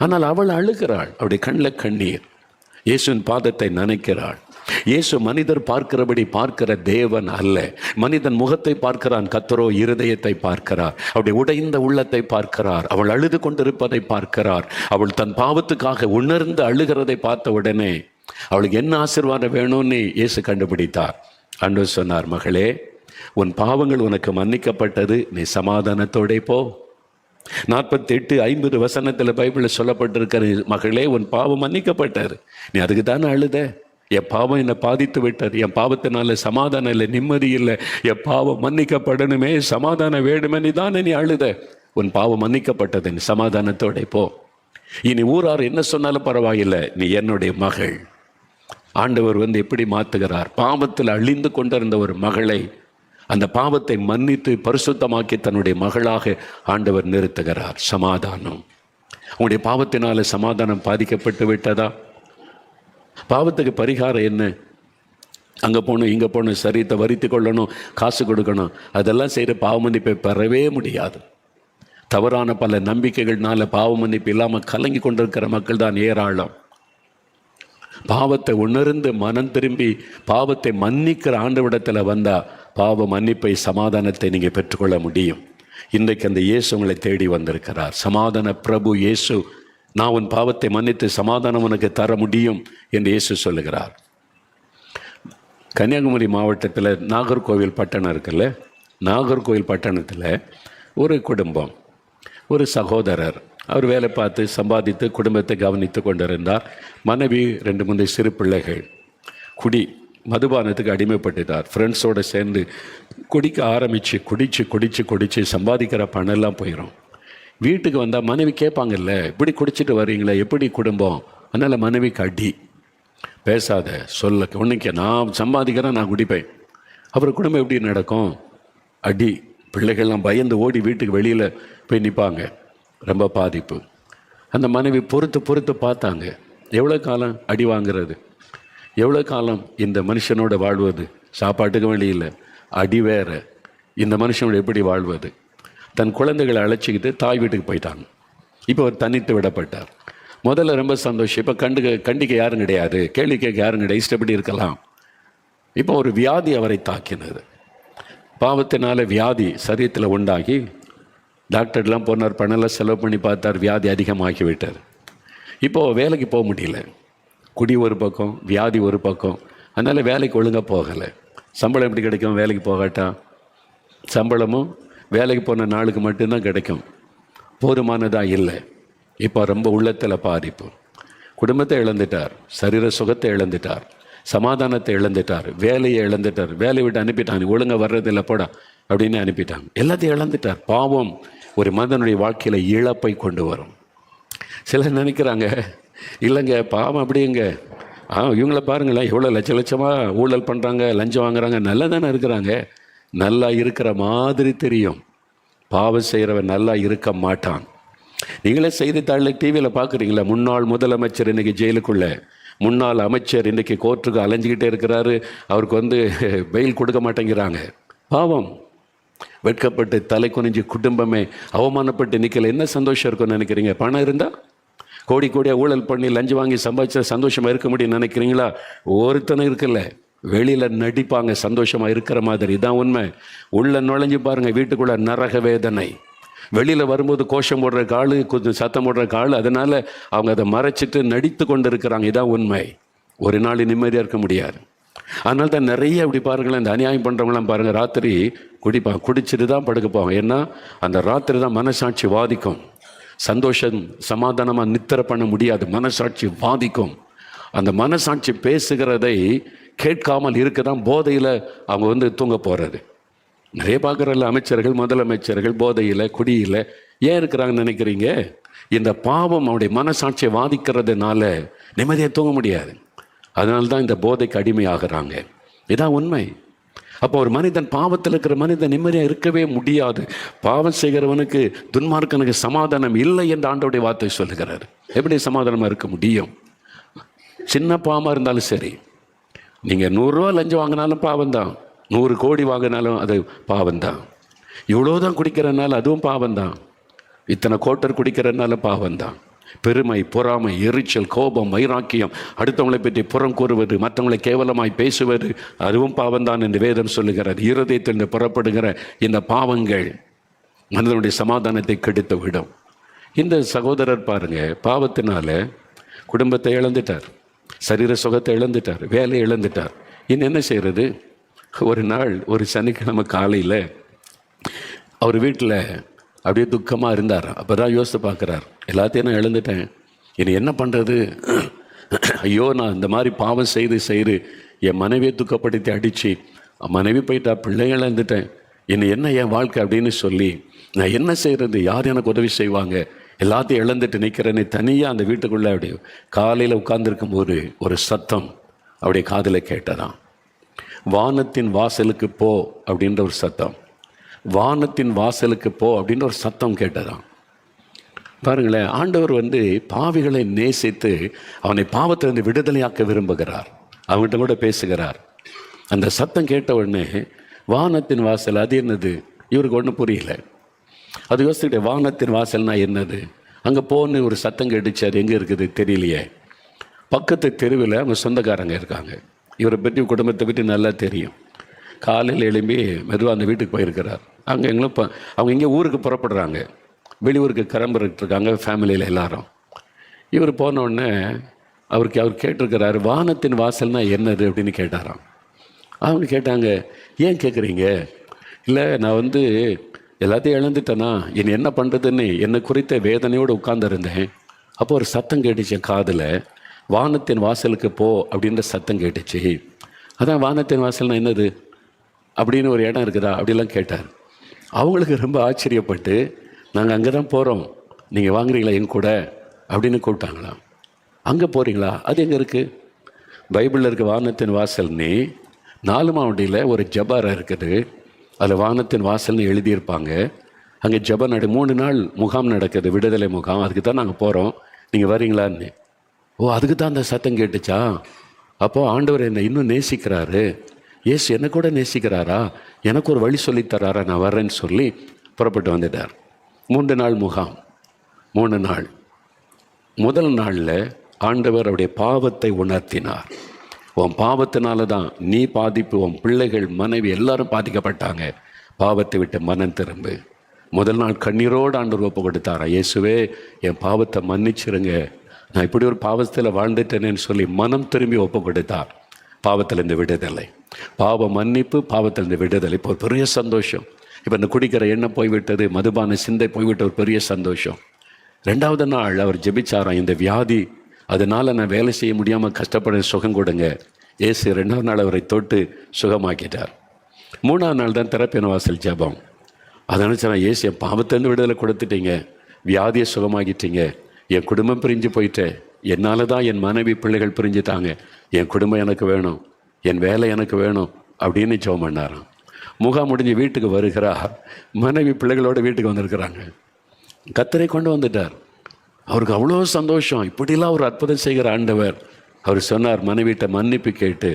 A: ஆனால் அவள் அழுகிறாள், அவருடைய கண்ணில் கண்ணீர், இயேசுவின் பாதத்தை நினைக்கிறாள். இயேசு மனிதர் பார்க்கிறபடி பார்க்கிற தேவன் அல்ல. மனிதன் முகத்தை பார்க்கிறான், கர்த்தரோ இருதயத்தை பார்க்கிறார். அவருடைய உடைந்த உள்ளத்தை பார்க்கிறார். அவள் அழுது கொண்டிருப்பதை பார்க்கிறார். அவள் தன் பாவத்துக்காக உணர்ந்து அழுகிறதை பார்த்த உடனே அவளுக்கு என்ன ஆசீர்வாதம் வேணும்னு இயேசு கண்டுபிடித்தார். ஆண்டவர் சொன்னார், மகளே, உன் பாவங்கள் உனக்கு மன்னிக்கப்பட்டது, நீ சமாதானத்தோட போ. 48-50 வசனத்தில் பைபிளில் சொல்லப்பட்டிருக்கிற, மகளே உன் பாவம் மன்னிக்கப்பட்டார், நீ அதுக்கு தானே அழுத. என் பாவம் என்னை பாதித்து விட்டது, என் பாவத்தினால சமாதானம் இல்லை, நிம்மதி இல்லை, என் பாவம் மன்னிக்கப்படணுமே, சமாதானம் வேணுமே, நீ தானே நீ அழுத. உன் பாவம் மன்னிக்கப்பட்டது, நீ சமாதானத்தோட போ. இனி ஊரார் என்ன சொன்னாலும் பரவாயில்லை, நீ என்னுடைய மகள். ஆண்டவர் வந்து எப்படி மாற்றுகிறார்? பாவத்தில் அழிந்து கொண்டிருந்த ஒரு மகளை அந்த பாவத்தை மன்னித்து பரிசுத்தமாக்கி தன்னுடைய மகளாக ஆண்டவர் நிறுத்துகிறார். சமாதானம். உங்களுடைய பாவத்தினால சமாதானம் பாதிக்கப்பட்டு விட்டதா? பாவத்துக்கு பரிகாரம் என்ன? அங்கே போகணும், இங்கே போகணும், சரீரத்தை வருத்தி கொள்ளணும், காசு கொடுக்கணும், அதெல்லாம் செய்கிற பாவ மன்னிப்பை பெறவே முடியாது. தவறான பல நம்பிக்கைகள்னால பாவ மன்னிப்பு இல்லாமல் கலங்கி கொண்டிருக்கிற மக்கள் தான் ஏராளம். பாவத்தை உணர்ந்து மனம் திரும்பி பாவத்தை மன்னிக்கிற ஆண்டவிடத்தில் வந்தால் பாவ மன்னிப்பை, சமாதானத்தை நீங்கள் பெற்றுக்கொள்ள முடியும். இன்றைக்கு அந்த இயேசு உங்களை தேடி வந்திருக்கிறார். சமாதான பிரபு இயேசு, நான் உன் பாவத்தை மன்னித்து சமாதானம் உனக்கு தர முடியும் என்று இயேசு சொல்லுகிறார். கன்னியாகுமரி மாவட்டத்தில் நாகர்கோவில் பட்டணம் இருக்குல்ல, நாகர்கோவில் பட்டணத்தில் ஒரு குடும்பம், ஒரு சகோதரர், அவர் வேலை பார்த்து சம்பாதித்து குடும்பத்தை கவனித்து கொண்டிருந்தார். மனைவி 2-3 சிறு பிள்ளைகள். மதுபானத்துக்கு அடிமைப்பட்டுட்டார். ஃப்ரெண்ட்ஸோடு சேர்ந்து குடிக்க ஆரம்பித்து குடித்து சம்பாதிக்கிற பணம்லாம் போயிடும். வீட்டுக்கு வந்தால் மனைவி கேட்பாங்கல்ல, இப்படி குடிச்சிட்டு வர்றீங்களே, எப்படி குடும்பம்? அதனால் மனைவிக்கு அடி. பேசாத, சொல்ல, உன்னைக்கு நான் சம்பாதிக்கிறேன், நான் குடிப்பேன். அப்புறம் குடும்பம் எப்படி நடக்கும்? அடி. பிள்ளைகள்லாம் பயந்து ஓடி வீட்டுக்கு வெளியில் போய் நிற்பாங்க. ரொம்ப பாதிப்பு. அந்த மனைவி பொறுத்து பொறுத்து பார்த்தாங்க. எவ்வளோ காலம் அடி வாங்குறது, எவ்வளோ காலம் இந்த மனுஷனோட வாழ்வது, சாப்பாட்டுக்கு வழி இல்லை, அடி வேற, இந்த மனுஷனோட எப்படி வாழ்வது. தன் குழந்தைகளை அழைச்சிக்கிட்டு தாய் வீட்டுக்கு போயிட்டாங்க. இப்போ அவர் தனித்து விடப்பட்டார். முதல்ல ரொம்ப சந்தோஷம். இப்போ கண்டிக்க யாரும் கிடையாது, கேள்வி கேட்க யாரும் கிடையாது, இஷ்டப்படி இருக்கலாம். இப்போ ஒரு வியாதி அவரை தாக்கினது. பாவத்தினால வியாதி சரீரத்தில் உண்டாகி டாக்டர்லாம் போனார், பணம்லாம் செலவு பண்ணி பார்த்தார், வியாதி அதிகமாகி விட்டார். இப்போது வேலைக்கு போக முடியல. குடி ஒரு பக்கம், வியாதி ஒரு பக்கம். அதனால் வேலைக்கு ஒழுங்காக போகலை. சம்பளம் எப்படி கிடைக்கும்? வேலைக்கு போகாட்டா சம்பளமும் வேலைக்கு போன நாளுக்கு மட்டும்தான் கிடைக்கும், போதுமானதாக இல்லை. இப்போ ரொம்ப உள்ளத்தில் பாதிப்பு. குடும்பத்தை இழந்துட்டார், சரீர சுகத்தை இழந்துட்டார், சமாதானத்தை இழந்துட்டார், வேலையை இழந்துட்டார். வேலையை விட்டு அனுப்பிட்டாங்க, ஒழுங்காக வர்றதில்லை போடா அப்படின்னு அனுப்பிட்டாங்க. எல்லாத்தையும் இழந்துட்டார். பாவம் ஒரு மனிதனுடைய வாழ்க்கையில் இழப்பை கொண்டு வரும். சிலர் நினைக்கிறாங்க, இல்லைங்க பாவம் அப்படிங்க, இவங்கள பாருங்களேன் எவ்வளோ லட்சமாக ஊழல் பண்ணுறாங்க, லஞ்சம் வாங்குறாங்க, நல்லா தானே இருக்கிறாங்க. நல்லா இருக்கிற மாதிரி தெரியும், பாவம் செய்கிறவன் நல்லா இருக்க மாட்டான். நீங்களே செய்தித்தாளில் டிவியில் பார்க்குறீங்களா, முன்னாள் முதலமைச்சர் இன்றைக்கி ஜெயிலுக்குள்ளே, முன்னாள் அமைச்சர் இன்றைக்கி கோர்ட்டுக்கு அலைஞ்சிக்கிட்டே இருக்கிறாரு, அவருக்கு பெயில் கொடுக்க மாட்டேங்கிறாங்க. பாவம். வெட்கப்பட்டு தலை குனிஞ்சு குடும்பமே அவமானப்பட்டு நிற்கல. என்ன சந்தோஷம் இருக்கும்னு நினைக்கிறீங்க? பணம் இருந்தால் கோடி கோடியாக ஊழல் பண்ணி லஞ்சம் வாங்கி சம்பாதிச்சா சந்தோஷமாக இருக்க முடியும்னு நினைக்கிறீங்களா? ஒருத்தனை இருக்குல்ல, வெளியில் நடிப்பாங்க சந்தோஷமாக இருக்கிற மாதிரி. இதான் உண்மை. உள்ள நுழைஞ்சு பாருங்கள், வீட்டுக்குள்ளே நரக வேதனை. வெளியில் வரும்போது கோஷம் போடுற காலு, சத்தம் போடுற காலு, அதனால் அவங்க அதை மறைச்சிட்டு நடித்து கொண்டு இருக்கிறாங்க. இதான் உண்மை. ஒரு நாள் நிம்மதியாக இருக்க முடியாது. அதனால தான் நிறைய அப்படி பாருங்களேன், இந்த அநியாயம் பண்ணுறவங்களாம் பாருங்கள், ராத்திரி குடிச்சிட்டு தான் படுக்க போவாங்க. ஏன்னா அந்த ராத்திரி தான் மனசாட்சி வாதிக்கும். சந்தோஷம் சமாதானமாக நித்திரை பண்ண முடியாது, மனசாட்சி வாதிக்கும். அந்த மனசாட்சி பேசுகிறதை கேட்காமல் இருக்க தான் போதையில் அவங்க தூங்க போகிறது. நிறைய பார்க்குறதில்ல, அமைச்சர்கள் முதலமைச்சர்கள் போதையில் குடியில் ஏன் இருக்கிறாங்கன்னு நினைக்கிறீங்க? இந்த பாவம் அவருடைய மனசாட்சியை வாதிக்கிறதுனால நிம்மதியாக தூங்க முடியாது. அதனால தான் இந்த போதைக்கு அடிமையாகிறாங்க. இதான் உண்மை. அப்போ ஒரு மனிதன், பாவத்தில் இருக்கிற மனிதன் நிம்மதியாக இருக்கவே முடியாது. பாவம் செய்கிறவனுக்கு, துன்மார்க்கனுக்கு சமாதானம் இல்லை என்று ஆண்டவருடைய வார்த்தை சொல்லுகிறார். எப்படி சமாதானமாக இருக்க முடியும்? சின்ன பாவமாக இருந்தாலும் சரி, நீங்கள் 100 ரூபா லஞ்சம் வாங்கினாலும் பாவம்தான், 100 கோடி வாங்கினாலும் அது பாவம்தான். இவ்வளோதான் குடிக்கிறனால அதுவும் பாவம்தான், இத்தனை கோட்டர் குடிக்கிறனால பாவம்தான். பெருமை, பொறாமை, எரிச்சல், கோபம், வைராக்கியம், அடுத்தவங்களை பற்றி புறம் கூறுவது, மற்றவங்களை கேவலமாய் பேசுவது, அதுவும் பாவம்தான் என்று வேதம் சொல்லுகிறது. இருதயத்தில் புறப்படுகிற இந்த பாவங்கள் மனிதனுடைய சமாதானத்தை கெடுத்து விடும். இந்த சகோதரர் பாருங்க, பாவத்தினால குடும்பத்தை இழந்துட்டார், சரீர சுகத்தை இழந்துட்டார், வேலையை இழந்துட்டார். இன்னும் என்ன செய்கிறது? ஒரு நாள் ஒரு சனிக்கிழமை காலையில் அவர் வீட்டில் அப்படியே துக்கமாக இருந்தார். அப்போ தான் யோசித்து பார்க்குறார், எல்லாத்தையும் நான் இழந்துட்டேன், இனி என்ன பண்ணுறது? ஐயோ, நான் இந்த மாதிரி பாவம் செய்து என் மனைவியை துக்கப்படுத்தி அடித்து, மனைவி போயிட்டா, பிள்ளைங்க இழந்துட்டேன், இனி என்ன என் வாழ்க்கை அப்படின்னு சொல்லி நான் என்ன செய்கிறது? யார் எனக்கு உதவி செய்வாங்க? எல்லாத்தையும் இழந்துட்டு நிற்கிறேன்னு தனியாக அந்த வீட்டுக்குள்ளே அப்படி காலையில் உட்கார்ந்துருக்கும் போது ஒரு சத்தம் அப்படியே காதில் கேட்டதான். வானத்தின் வாசலுக்கு போ அப்படின்ற ஒரு சத்தம். வானத்தின் வாசலுக்கு போ அப்படின்ற ஒரு சத்தம் கேட்டதான். பாருங்களேன், ஆண்டவர் பாவிகளை நேசித்து அவனை பாவத்திலிருந்து விடுதலையாக்க விரும்புகிறார். அவன்கிட்ட கூட பேசுகிறார். அந்த சத்தம் கேட்ட உடனே வானத்தின் வாசல் அது என்னது? இவருக்கு ஒன்றும் புரியல. அது யோசிச்சுக்கிட்டே, வானத்தின் வாசல்னா என்னது? அங்கே போன்னு ஒரு சத்தம் கேட்டுச்சு, அது எங்கே இருக்குது தெரியலையே. பக்கத்து தெருவில் அவங்க சொந்தக்காரங்க இருக்காங்க. இவரை பற்றி குடும்பத்தை பற்றி நல்லா தெரியும். காலையில் எழும்பி மெதுவாக அந்த வீட்டுக்கு போயிருக்கிறார். அங்கே எங்களும் அவங்க இங்கே ஊருக்கு புறப்படுறாங்க, வெளியூருக்கு கிளம்புறதுக்காங்க ஃபேமிலியில் எல்லாரும். இவர் போனோடனே அவர் கேட்டிருக்கிறாரு, வானத்தின் வாசல்னால் என்னது அப்படின்னு கேட்டாராம். அவங்க கேட்டாங்க, ஏன் கேட்குறீங்க? இல்லை, நான் எல்லாத்தையும் இழந்துட்டேனா, இனி என்ன பண்ணுறதுன்னு என்னை குறித்த வேதனையோடு உட்கார்ந்துருந்தேன். அப்போ ஒரு சத்தம் கேட்டுச்சு காதில், வானத்தின் வாசலுக்கு போ அப்படின்ற சத்தம் கேட்டுச்சு. அதான் வானத்தின் வாசல்னா என்னது அப்படின்னு ஒரு இடம் இருக்குதா அப்படிலாம் கேட்டார். அவங்களுக்கு ரொம்ப ஆச்சரியப்பட்டு, நாங்கள் அங்கே தான் போகிறோம், நீங்கள் வாங்குறீங்களா என் கூட அப்படின்னு கூப்பிட்டாங்களாம். அங்கே போகிறீங்களா? அது எங்கே இருக்குது? பைபிளில் இருக்க வானத்தின் வாசல்னு 4 மாவட்டியில் ஒரு ஜபாரா இருக்குது. அதில் வானத்தின் வாசல்னு எழுதியிருப்பாங்க. அங்கே ஜெபம் 3 நாள் முகாம் நடக்குது, விடுதலை முகாம். அதுக்கு தான் நாங்கள் போகிறோம், நீங்கள் வரீங்களான்னு. ஓ, அதுக்கு தான் அந்த சத்தம் கேட்டுச்சா? அப்போது ஆண்டவர் என்னை இன்னும் நேசிக்கிறாரு, இயேசு என்னை கூட நேசிக்கிறாரா, எனக்கு ஒரு வழி சொல்லித்தராரா, நான் வர்றேன்னு சொல்லி புறப்பட்டு வந்துட்டார். 3 நாள் முகாம். 3 நாள். முதல் நாளில் ஆண்டவர் அவருடைய பாவத்தை உணர்த்தினார். உன் பாவத்தினால தான் நீ பாதிப்பு, உன் பிள்ளைகள், மனைவி எல்லாரும் பாதிக்கப்பட்டாங்க. பாவத்தை விட்டு மனம் திரும்பு. முதல் நாள் கண்ணீரோடு ஆண்டவர் ஒப்பு கொடுத்தாரா, இயேசுவே என் பாவத்தை மன்னிச்சிருங்க, நான் இப்படி ஒரு பாவத்தில் வாழ்ந்துட்டேனேன்னு சொல்லி மனம் திரும்பி ஒப்பு கொடுத்தார். பாவத்திலிருந்து விடுதலை, பாவ மன்னிப்பு, பாவத்திலிருந்து விடுதலை. இப்போ பெரிய சந்தோஷம். இப்போ இந்த குடிக்கிற எண்ணம் போய்விட்டது, மதுபான சிந்தை போய்விட்ட ஒரு பெரிய சந்தோஷம். 2வது நாள் அவர் ஜெபிச்சாராம், இந்த வியாதி அதனால் நான் வேலை செய்ய முடியாமல் கஷ்டப்பட சுகம் கொடுங்க. இயேசு 2வது நாள் அவரை தொட்டு சுகமாக்கிட்டார். 3வது நாள் தான் திறப்பின வாசல் ஜெபம். அதனால நான் இயேசு என் பாவத்திலிருந்து விடுதலை கொடுத்துட்டீங்க, வியாதியை சுகமாக்கிட்டீங்க, என் குடும்பம் பிரிஞ்சு போயிட்டேன், என்னால் தான் என் மனைவி பிள்ளைகள் பிரிஞ்சுட்டாங்க, என் குடும்பம் எனக்கு வேணும், என் வேலை எனக்கு வேணும் அப்படின்னு ஜெபம் பண்ணாராம். முகாம் முடிஞ்சு வீட்டுக்கு வருகிறார். மனைவி பிள்ளைகளோட வீட்டுக்கு வந்திருக்கிறாங்க. கர்த்தரை கொண்டு வந்துட்டார். அவருக்கு அவ்வளோ சந்தோஷம். இப்படிலாம் ஒரு அற்புதம் செய்கிற ஆண்டவர். அவர் சொன்னார், மனைவிட்ட மன்னிப்பு கேட்டு,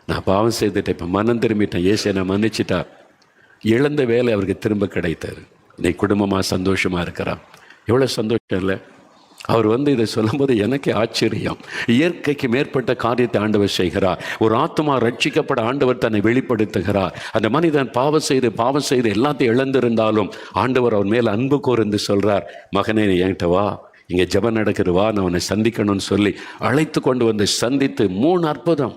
A: நான் பாவம் செய்துட்டேன், இப்போ மனம் திரும்பிட்டேன், இயேசு என்னை மன்னிச்சிட்டார். இழந்த வேலை அவருக்கு திரும்ப கிடைத்தார். இன்னைக்கு குடும்பமாக சந்தோஷமாக இருக்கிறான். எவ்வளோ சந்தோஷம் இல்லை? அவர் இதை சொல்லும்போது எனக்கே ஆச்சரியம். இயற்கைக்கு மேற்பட்ட காரியத்தை ஆண்டவர் செய்கிறார். ஒரு ஆத்மா ரட்சிக்கப்பட ஆண்டவர் தன்னை வெளிப்படுத்துகிறார். அந்த மனிதன் பாவம் செய்து எல்லாத்தையும் இழந்திருந்தாலும் ஆண்டவர் அவர் மேல் அன்பு கூர்ந்து சொல்றார், மகனே நீ என்கிட்ட வா, இங்கே ஜெபம் நடக்குது, வா, நான் உன்னை சந்திக்கணும்னு சொல்லி அழைத்து கொண்டு வந்து சந்தித்து 3 அற்புதம்.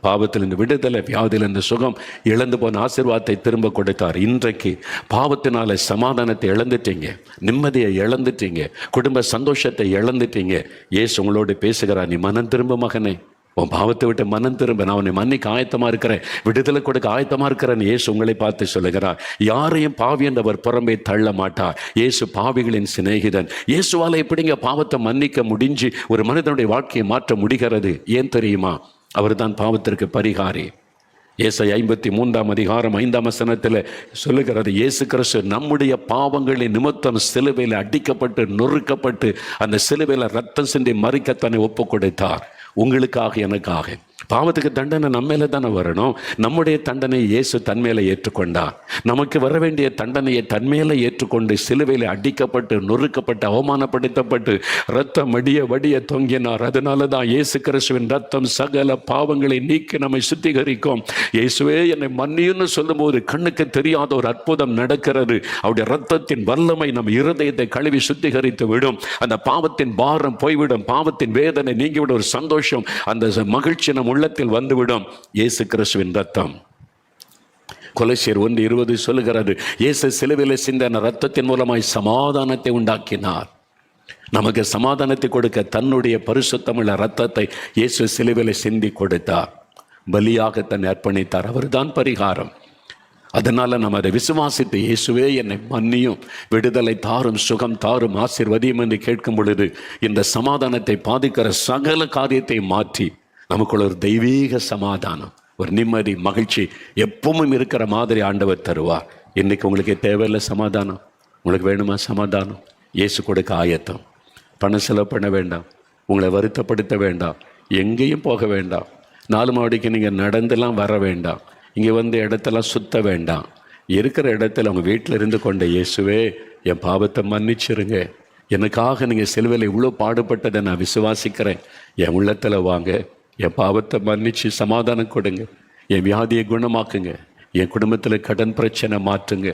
A: பாவத்திலிருந்து விடுதலை, வியாதியிலிருந்து சுகம், இழந்து போன ஆசீர்வாதத்தை திரும்ப கொடுத்தார். இன்றைக்கு பாவத்தினால சமாதானத்தை இழந்துட்டீங்க, நிம்மதியை இழந்துட்டீங்க, குடும்ப சந்தோஷத்தை இழந்துட்டீங்க. இயேசு உங்களோடு பேசுகிறார், நீ மனம் திரும்ப மகனே, உன் பாவத்தை விட்டு மனம் திரும்ப, நான் உன்னை மன்னிக்க ஆயத்தமா இருக்கிறேன், விடுதலை கொடுக்க ஆயத்தமா இருக்கிறேன். இயேசு உங்களை பார்த்து சொல்லுகிறார். யாரையும் பாவி என்றவர் புறம்பே தள்ள மாட்டார். இயேசு பாவிகளின் சிநேகிதன். இயேசுவால எப்படிங்க பாவத்தை மன்னிக்க முடிஞ்சு ஒரு மனிதனுடைய வாழ்க்கையை மாற்ற முடிகிறது? ஏன் தெரியுமா? அவர் தான் பாவத்திற்கு பரிகாரி. ஏசாயா 53:5 சொல்லுகிறது, இயேசு கிறிஸ்து நம்முடைய பாவங்களின் நிமித்தம் சிலுவையில் அடிக்கப்பட்டு நொறுக்கப்பட்டு அந்த சிலுவையில் ரத்தம் சிந்தி மறிக்கத்தானே ஒப்பு கொடுத்தார். உங்களுக்காக, எனக்காக. பாவத்துக்கு தண்டனை நம்ம மேலே தானே வரணும். நம்முடைய தண்டனையை இயேசு தன்மையில ஏற்றுக்கொண்டார். நமக்கு வர வேண்டிய தண்டனையை தன்மையில ஏற்றுக்கொண்டு சிலுவையில் அடிக்கப்பட்டு நொறுக்கப்பட்டு அவமானப்படுத்தப்பட்டு ரத்தம் வடிய தொங்கினார். அதனால தான் இயேசு கிறிஸ்துவின் ரத்தம் சகல பாவங்களை நீக்கி நம்மை சுத்திகரிக்கும். இயேசுவே என்னை மன்னியுன்னு சொல்லும்போது கண்ணுக்கு தெரியாத ஒரு அற்புதம் நடக்கிறது. அவருடைய ரத்தத்தின் வல்லமை நம் இருதயத்தை கழுவி சுத்திகரித்து விடும். அந்த பாவத்தின் பாரம் போய்விடும், பாவத்தின் வேதனை நீங்கிவிடும், ஒரு சந்தோஷம், அந்த மகிழ்ச்சி நம் உள்ளத்தில் வந்துவிடும். இயேசு கிறிஸ்துவின் ரத்தம். கொலோசியர் 1:20 சொல்லுகிறது, இயேசு சிலுவையில் சிந்தின ரத்தத்தின் மூலமாய் சமாதானத்தை உண்டாக்கினார். நமக்கு சமாதானத்தை கொடுக்க தன்னுடைய பரிசுத்தமுள்ள ரத்தத்தை இயேசு சிலுவையில் சிந்தி கொடுத்தார். பலியாக தன்னை அர்ப்பணித்தார். அவர்தான் பரிகாரம். அதனால நம்ம அதை விசுவாசித்து, இயேசுவே என்னை மன்னியும், விடுதலை தாரும், சுகம் தாரும், ஆசீர்வதியும் என்று கேட்கும் பொழுது இந்த சமாதானத்தை பாதிக்கிற சகல காரியத்தை மாற்றி நமக்குள்ள ஒரு தெய்வீக சமாதானம், ஒரு நிம்மதி, மகிழ்ச்சி எப்பவும் இருக்கிற மாதிரி ஆண்டவர் தருவார். இன்னைக்கு உங்களுக்கு தேவையில்லை சமாதானம்? உங்களுக்கு வேணுமா சமாதானம்? இயேசு கொடுக்க ஆயத்தம். பணம் செலவு பண்ண வேண்டாம், உங்களை வருத்தப்படுத்த வேண்டாம், எங்கேயும் போக வேண்டாம், 4 மாடிக்கு நீங்கள் நடந்தெல்லாம் வர வேண்டாம், இங்கே இடத்தெல்லாம் சுத்த வேண்டாம். இருக்கிற இடத்துல அவங்க வீட்டில் இருந்து கொண்ட, இயேசுவே என் பாவத்தை மன்னிச்சிருங்க, எனக்காக நீங்கள் சிலுவையில் இவ்வளோ பாடுபட்டதை நான் விசுவாசிக்கிறேன், என் உள்ளத்தில் வாங்க, என் பாவத்தை மன்னிச்சு சமாதானம் கொடுங்க, என் வியாதியை குணமாக்குங்க, என் குடும்பத்தில் கடன் பிரச்சனை மாற்றுங்க,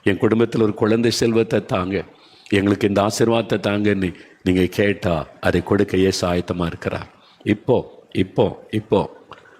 A: என் குடும்பத்தில் ஒரு குழந்தை செல்வத்தை தாங்க, எங்களுக்கு இந்த ஆசீர்வாதத்தை தாங்கன்னு நீங்கள் கேட்டால் அதை கொடுக்க இயேசு ஆயத்தமாக இருக்கிறார். இப்போ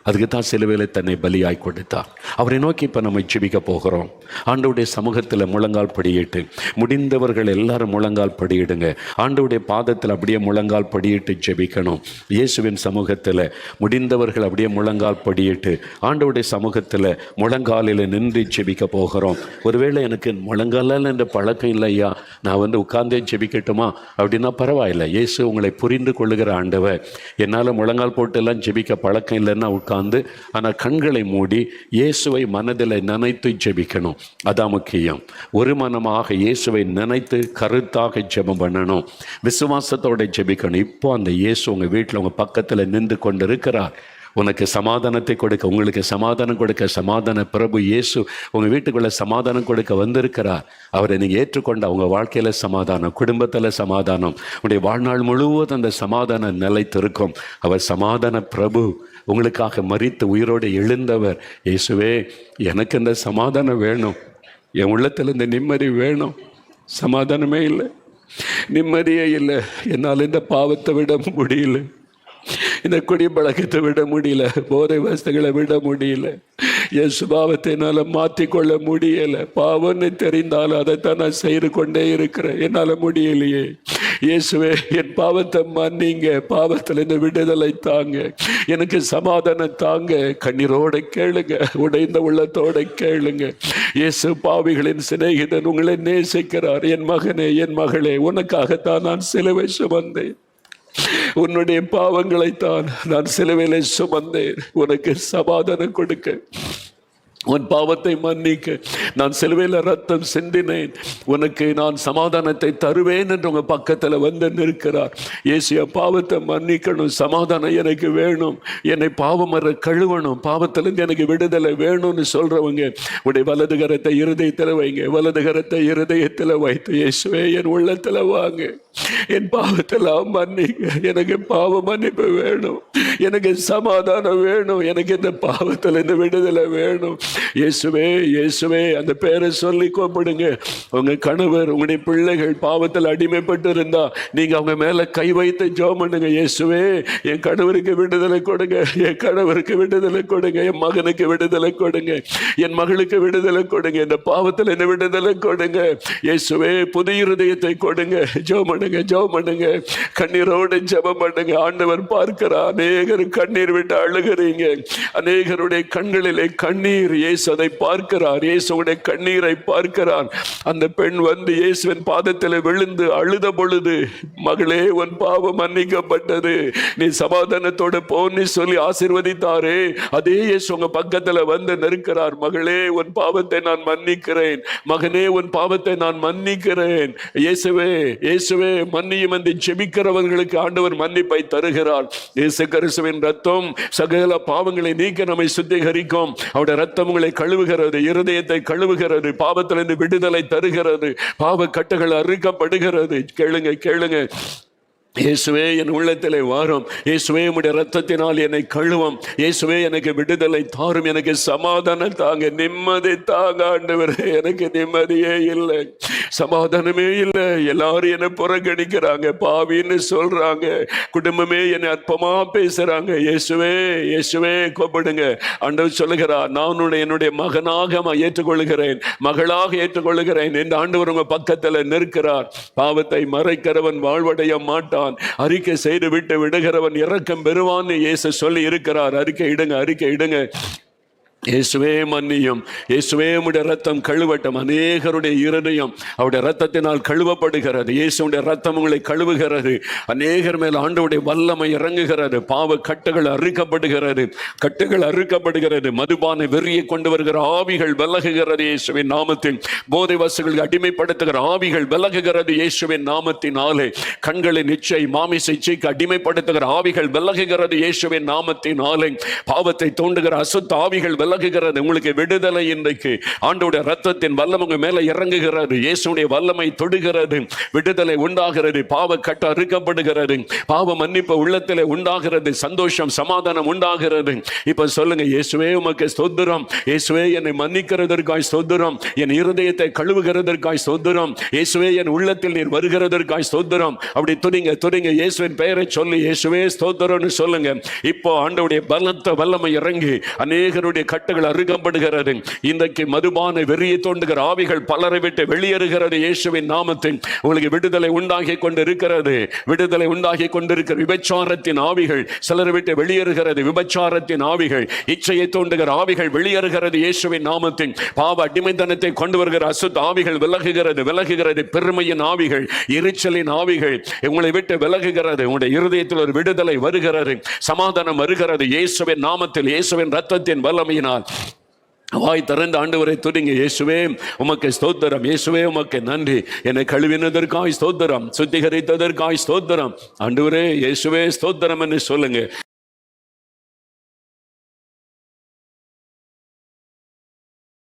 A: அதுக்கு தான் சிலுவையில் தன்னை பலியாய் கொடுத்தார். அவரை நோக்கி இப்போ நம்ம ஜெபிக்க போகிறோம். ஆண்டவருடைய சமூகத்தில் முழங்கால் படியிட்டு, முடிந்தவர்கள் எல்லாரும் முழங்கால் படியிடுங்க. ஆண்டவருடைய பாதத்தில் அப்படியே முழங்கால் படியிட்டு ஜெபிக்கணும். இயேசுவின் சமூகத்தில் முடிந்தவர்கள் அப்படியே முழங்கால் படியிட்டு ஆண்டவருடைய சமூகத்தில் முழங்காலில் நின்று ஜெபிக்க போகிறோம். ஒருவேளை எனக்கு முழங்காலில் என்ற பழக்கம் இல்லையா, நான் உட்கார்ந்தே ஜெபிக்கட்டுமா அப்படின்னா பரவாயில்லை. இயேசு உங்களை புரிந்து கொள்ளுகிற ஆண்டவர். என்னால் முழங்கால் போட்டெல்லாம் ஜெபிக்க பழக்கம் இல்லைன்னா உட்கார்ந்து, ஆனால் கண்களை மூடி இயேசுவை மனதில் நினைத்து ஜெபிக்கணும். அதான் முக்கியம். ஒரு மனமாக இயேசுவை நினைத்து கருத்தாக ஜெபம் பண்ணணும், விசுவாசத்தோட ஜெபிக்கணும். இப்போ அந்த இயேசு உங்கள் வீட்டில் உங்கள் பக்கத்தில் நின்று கொண்டு இருக்கிறார். உனக்கு சமாதானத்தை கொடுக்க, உங்களுக்கு சமாதானம் கொடுக்க சமாதான பிரபு இயேசு உங்கள் வீட்டுக்குள்ளே சமாதானம் கொடுக்க வந்திருக்கிறார். அவரை நீங்கள் ஏற்றுக்கொண்ட உங்கள் வாழ்க்கையில் சமாதானம், குடும்பத்தில் சமாதானம், உங்களுடைய வாழ்நாள் முழுவதும் அந்த சமாதானம் நிலைத்திருக்கும். அவர் சமாதான பிரபு, உங்களுக்காக மரித்து உயிரோடு எழுந்தவர். இயேசுவே, எனக்கு இந்த சமாதானம் வேணும், என் உள்ளத்தில் இந்த நிம்மதி வேணும். சமாதானமே இல்லை, நிம்மதியே இல்லை, என்னால் இந்த பாவத்தை விட முடியல, இந்த குடி பழக்கத்தை விட முடியல, போதை வஸ்துகளை விட முடியல, என் சுபாவத்தை என்னால் மாற்றிக்கொள்ள முடியலை. பாவம்னு தெரிந்தாலும் அதைத்தான் நான் செய்து கொண்டே இருக்கிறேன், என்னால் முடியலையே. இயேசுவே, என் பாவத்தை மன்னிங்க, பாவத்தில் இந்த விடுதலை தாங்க, எனக்கு சமாதானம் தாங்க. கண்ணீரோட கேளுங்க, உடைந்த உள்ளத்தோட கேளுங்க. இயேசு பாவிகளின் சிநேகிதன், உங்களை நேசிக்கிறார். என் மகனே, என் மகளே, உனக்காகத்தான் நான் சிலுவை சுமந்தேன், உன்னுடைய பாவங்களைத்தான் நான் சிலுவையிலே சுமந்தேன். உனக்கு சமாதானம் கொடுக்க, உன் பாவத்தை மன்னிக்க நான் சிலுவையில் ரத்தம் சிந்தினேன். உனக்கு நான் சமாதானத்தை தருவேன் என்று உங்கள் பக்கத்தில் வந்து நிற்கிறார். இயேசு, பாவத்தை மன்னிக்கணும், சமாதானம் எனக்கு வேணும், என்னை பாவமற கழுவணும், பாவத்திலிருந்து எனக்கு விடுதலை வேணும்னு சொல்கிறவங்க உடைய வலது கரத்தை இருதயத்தில் வைங்க. வலது கரத்தை இருதயத்தில் வைத்து, இயேசுவே, என் உள்ளத்தில் வாங்க, என் பாவத்தெல்லாம் மன்னிங்க, எனக்கு பாவ மன்னிப்பு வேணும், எனக்கு சமாதானம் வேணும், எனக்கு இந்த பாவத்தில் இந்த விடுதலை வேணும். இயேசுவே, இயேசுவே, அந்த பேரை சொல்லி கூப்பிடுங்க. உங்க கணவர், உங்களுடைய பிள்ளைகள் பாவத்தில் அடிமைப்பட்டு இருந்தா நீங்க அவங்க மேல கை வைத்து ஜெபம் பண்ணுங்க. இயேசுவே, என் கணவருக்கு விடுதலை கொடுங்க, என் கணவருக்கு விடுதலை கொடுங்க, என் மகனுக்கு விடுதலை கொடுங்க, என் மகளுக்கு விடுதலை கொடுங்க, இந்த பாவத்தில் என்ன விடுதலை கொடுங்க. இயேசுவே, புது இருதயத்தை கொடுங்க. ஜெபம் பண்ணுங்க, ஜெபம் பண்ணுங்க, கண்ணீரோடு ஜெபம் பண்ணுங்க. ஆண்டவர் பார்க்கிறார். அநேகர் கண்ணீர் விட்டு அழுகிறீங்க, அநேகருடைய கண்களிலே கண்ணீர். இயேசு அதை பார்க்கிறார், இயேசுடைய கண்ணீரை பார்க்கிறார். அந்த பெண் வந்து இயேசுவின் பாதத்தில் விழுந்து அழுத பொழுது, மகளே, உன் பாவம் மன்னிக்கப்பட்டது, நீ சமாதானத்தோடு போன்னு சொல்லி ஆசீர்வதித்தாரே, அதே இயேசு உங்க பக்கத்தில் வந்து நிற்கிறார். மகளே, உன் பாவத்தை நான் மன்னிக்கிறேன், மகனே, உன் பாவத்தை நான் மன்னிக்கிறேன். இயேசுவே, இயேசுவே, மன்னியும் என்று ஜெபிக்கிறவர்களுக்கு ஆண்டவர் மன்னிப்பை தருகிறார். இயேசு கிறிஸ்துவின் ரத்தம் சகல பாவங்களை நீக்க நம்மை சுத்திகரிக்கும். அவருடைய ரத்தம் உங்களை கழுவுகிறது, இருதயத்தை கழுவுகிறது, பாவத்திலிருந்து விடுதலை தருகிறது, பாவ கட்டுகள் அறுக்கப்படுகிறது. கேளுங்க, கேளுங்க. இயேசுவே, என் உள்ளத்திலே வாரும். இயேசுவே, உம்முடைய ரத்தத்தினால் என்னை கழுவும். இயேசுவே, எனக்கு விடுதலை தாரும், எனக்கு சமாதானம் தாங்க, நிம்மதி தாங்க. ஆண்டவரே, எனக்கு நிம்மதியே இல்லை, சமாதானமே இல்லை. எல்லாரும் என்னை புறக்கணிக்கிறாங்க, பாவின்னு சொல்றாங்க, குடும்பமே என்னை அற்பமா பேசுறாங்க. இயேசுவே, இயேசுவே, கூப்பிடுங்க. ஆண்டவர் சொல்லுகிறார், நான் என்னுடைய மகனாக ஏற்றுக்கொள்கிறேன், மகளாக ஏற்றுக்கொள்கிறேன் என்று ஆண்டவர் உங்க பக்கத்தில் நிற்கிறார். பாவத்தை மறைக்கிறவன் வாழ்வடைய மாட்டான், அறிக்கை செய்து விட்டு விடுகிறவன் இரக்கம் பெறுவான் இயேசு சொல்லி இருக்கிறார். அறிக்கை இடுங்க, அறிக்கை இடுங்க. இயேசுவே, மன்னியும். இயேசுவே, உம்முடைய ரத்தம் கழுவட்டும். அநேகருடைய இருதயம் அவருடைய ரத்தத்தினால் கழுவப்படுகிறது. இயேசுடைய ரத்தம் உங்களை கழுவுகிறது. அநேகர் மேல் ஆண்டவருடைய வல்லமை இறங்குகிறது. பாவ கட்டுகள் அறுக்கப்படுகிறது, கட்டுகள் அறுக்கப்படுகிறது. மதுபான வெறியை கொண்டு வருகிற ஆவிகள் விலகுகிறது இயேசுவின் நாமத்தில். போதை வஸ்துகளுக்கு அடிமைப்படுத்துகிற ஆவிகள் விலகுகிறது இயேசுவின் நாமத்தினாலே. கண்களின் இச்சை, மாமிச இச்சைக்கு அடிமைப்படுத்துகிற ஆவிகள் விலகுகிறது இயேசுவின் நாமத்தினாலே. பாவத்தை தூண்டுகிற அசுத்த ஆவிகள் விலகுகிறது. உங்களுக்கு விடுதலை இன்றைக்கு. ஆண்டவருடைய ரத்தத்தின் வல்லமை உங்க மேல இறங்குகிறது. இயேசுடைய வல்லமை தொடுகிறது, விடுதலை உண்டாகிறது, பாவ கட்டு அறுக்கப்படுகிறது, பாவ மன்னிப்பு உள்ளத்திலே உண்டாகிறது, சந்தோஷம், சமாதானம் உண்டாகிறது. இப்ப சொல்லுங்க, இயேசுவே, உமக்கு ஸ்தோத்திரம். இயேசுவே, என்னை மன்னிக்கிறதற்காய் ஸ்தோத்திரம், என் இருதயத்தை கழுவுகிறதற்காய் ஸ்தோத்திரம். இயேசுவே, என் உள்ளத்தில் நீர் வருகிறதற்காய் ஸ்தோத்திரம். அப்படி துணிங்க, துணிங்க. இயேசுவின் பெயரை சொல்லி இயேசுவே ஸ்தோத்திரம்னு சொல்லுங்க. இப்போ ஆண்டவருடைய பலத்த வல்லமை இறங்கி அநேகருடைய கட்டுகள் அறுக்கப்படுகிறது. இன்றைக்கு மதுபான வெறியை தோண்டுகிற ஆவிகள் பலரை விட்டு வெளியேறுகிறது. இயேசுவின் நாமத்தில் உங்களுக்கு விடுதலை உண்டாகி கொண்டிருக்கிறது. விடுதலை உண்டாகி கொண்டிருக்கிற விபச்சாரத்தின் ஆவிகள் சிலரை விட்டு வெளியேறுகிறது. விபச்சாரத்தின் ஆவிகள், இச்சையை தோண்டுகிற ஆவிகள் வெளியேறுகிறது இயேசுவின் நாமத்தில். பாவ அடிமைத்தனத்தை கொண்டு வருகிற அசுத்த ஆவிகள் விலகுகிறது. பெருமையின் ஆவிகள், எரிச்சலின் ஆவிகள் உங்களை விட்டு விலகுகிறது. உங்களுடைய இருதயத்தில் ஒரு விடுதலை வருகிறது, சமாதானம் வருகிறது இயேசுவின் நாமத்தில், இயேசுவின் ரத்தத்தின் வல்லமையினால். வாய் திறந்த ஆண்டவரை துதிங்க. இயேசுவே உமக்கு ஸ்தோத்திரம், இயேசுவே உமக்கு நன்றி. என்னை கழுவினதற்காய் ஸ்தோத்திரம், சுத்திகரித்ததற்காய் ஸ்தோத்திரம் ஆண்டவரே, இயேசுவே ஸ்தோத்திரம் என்று சொல்லுங்க.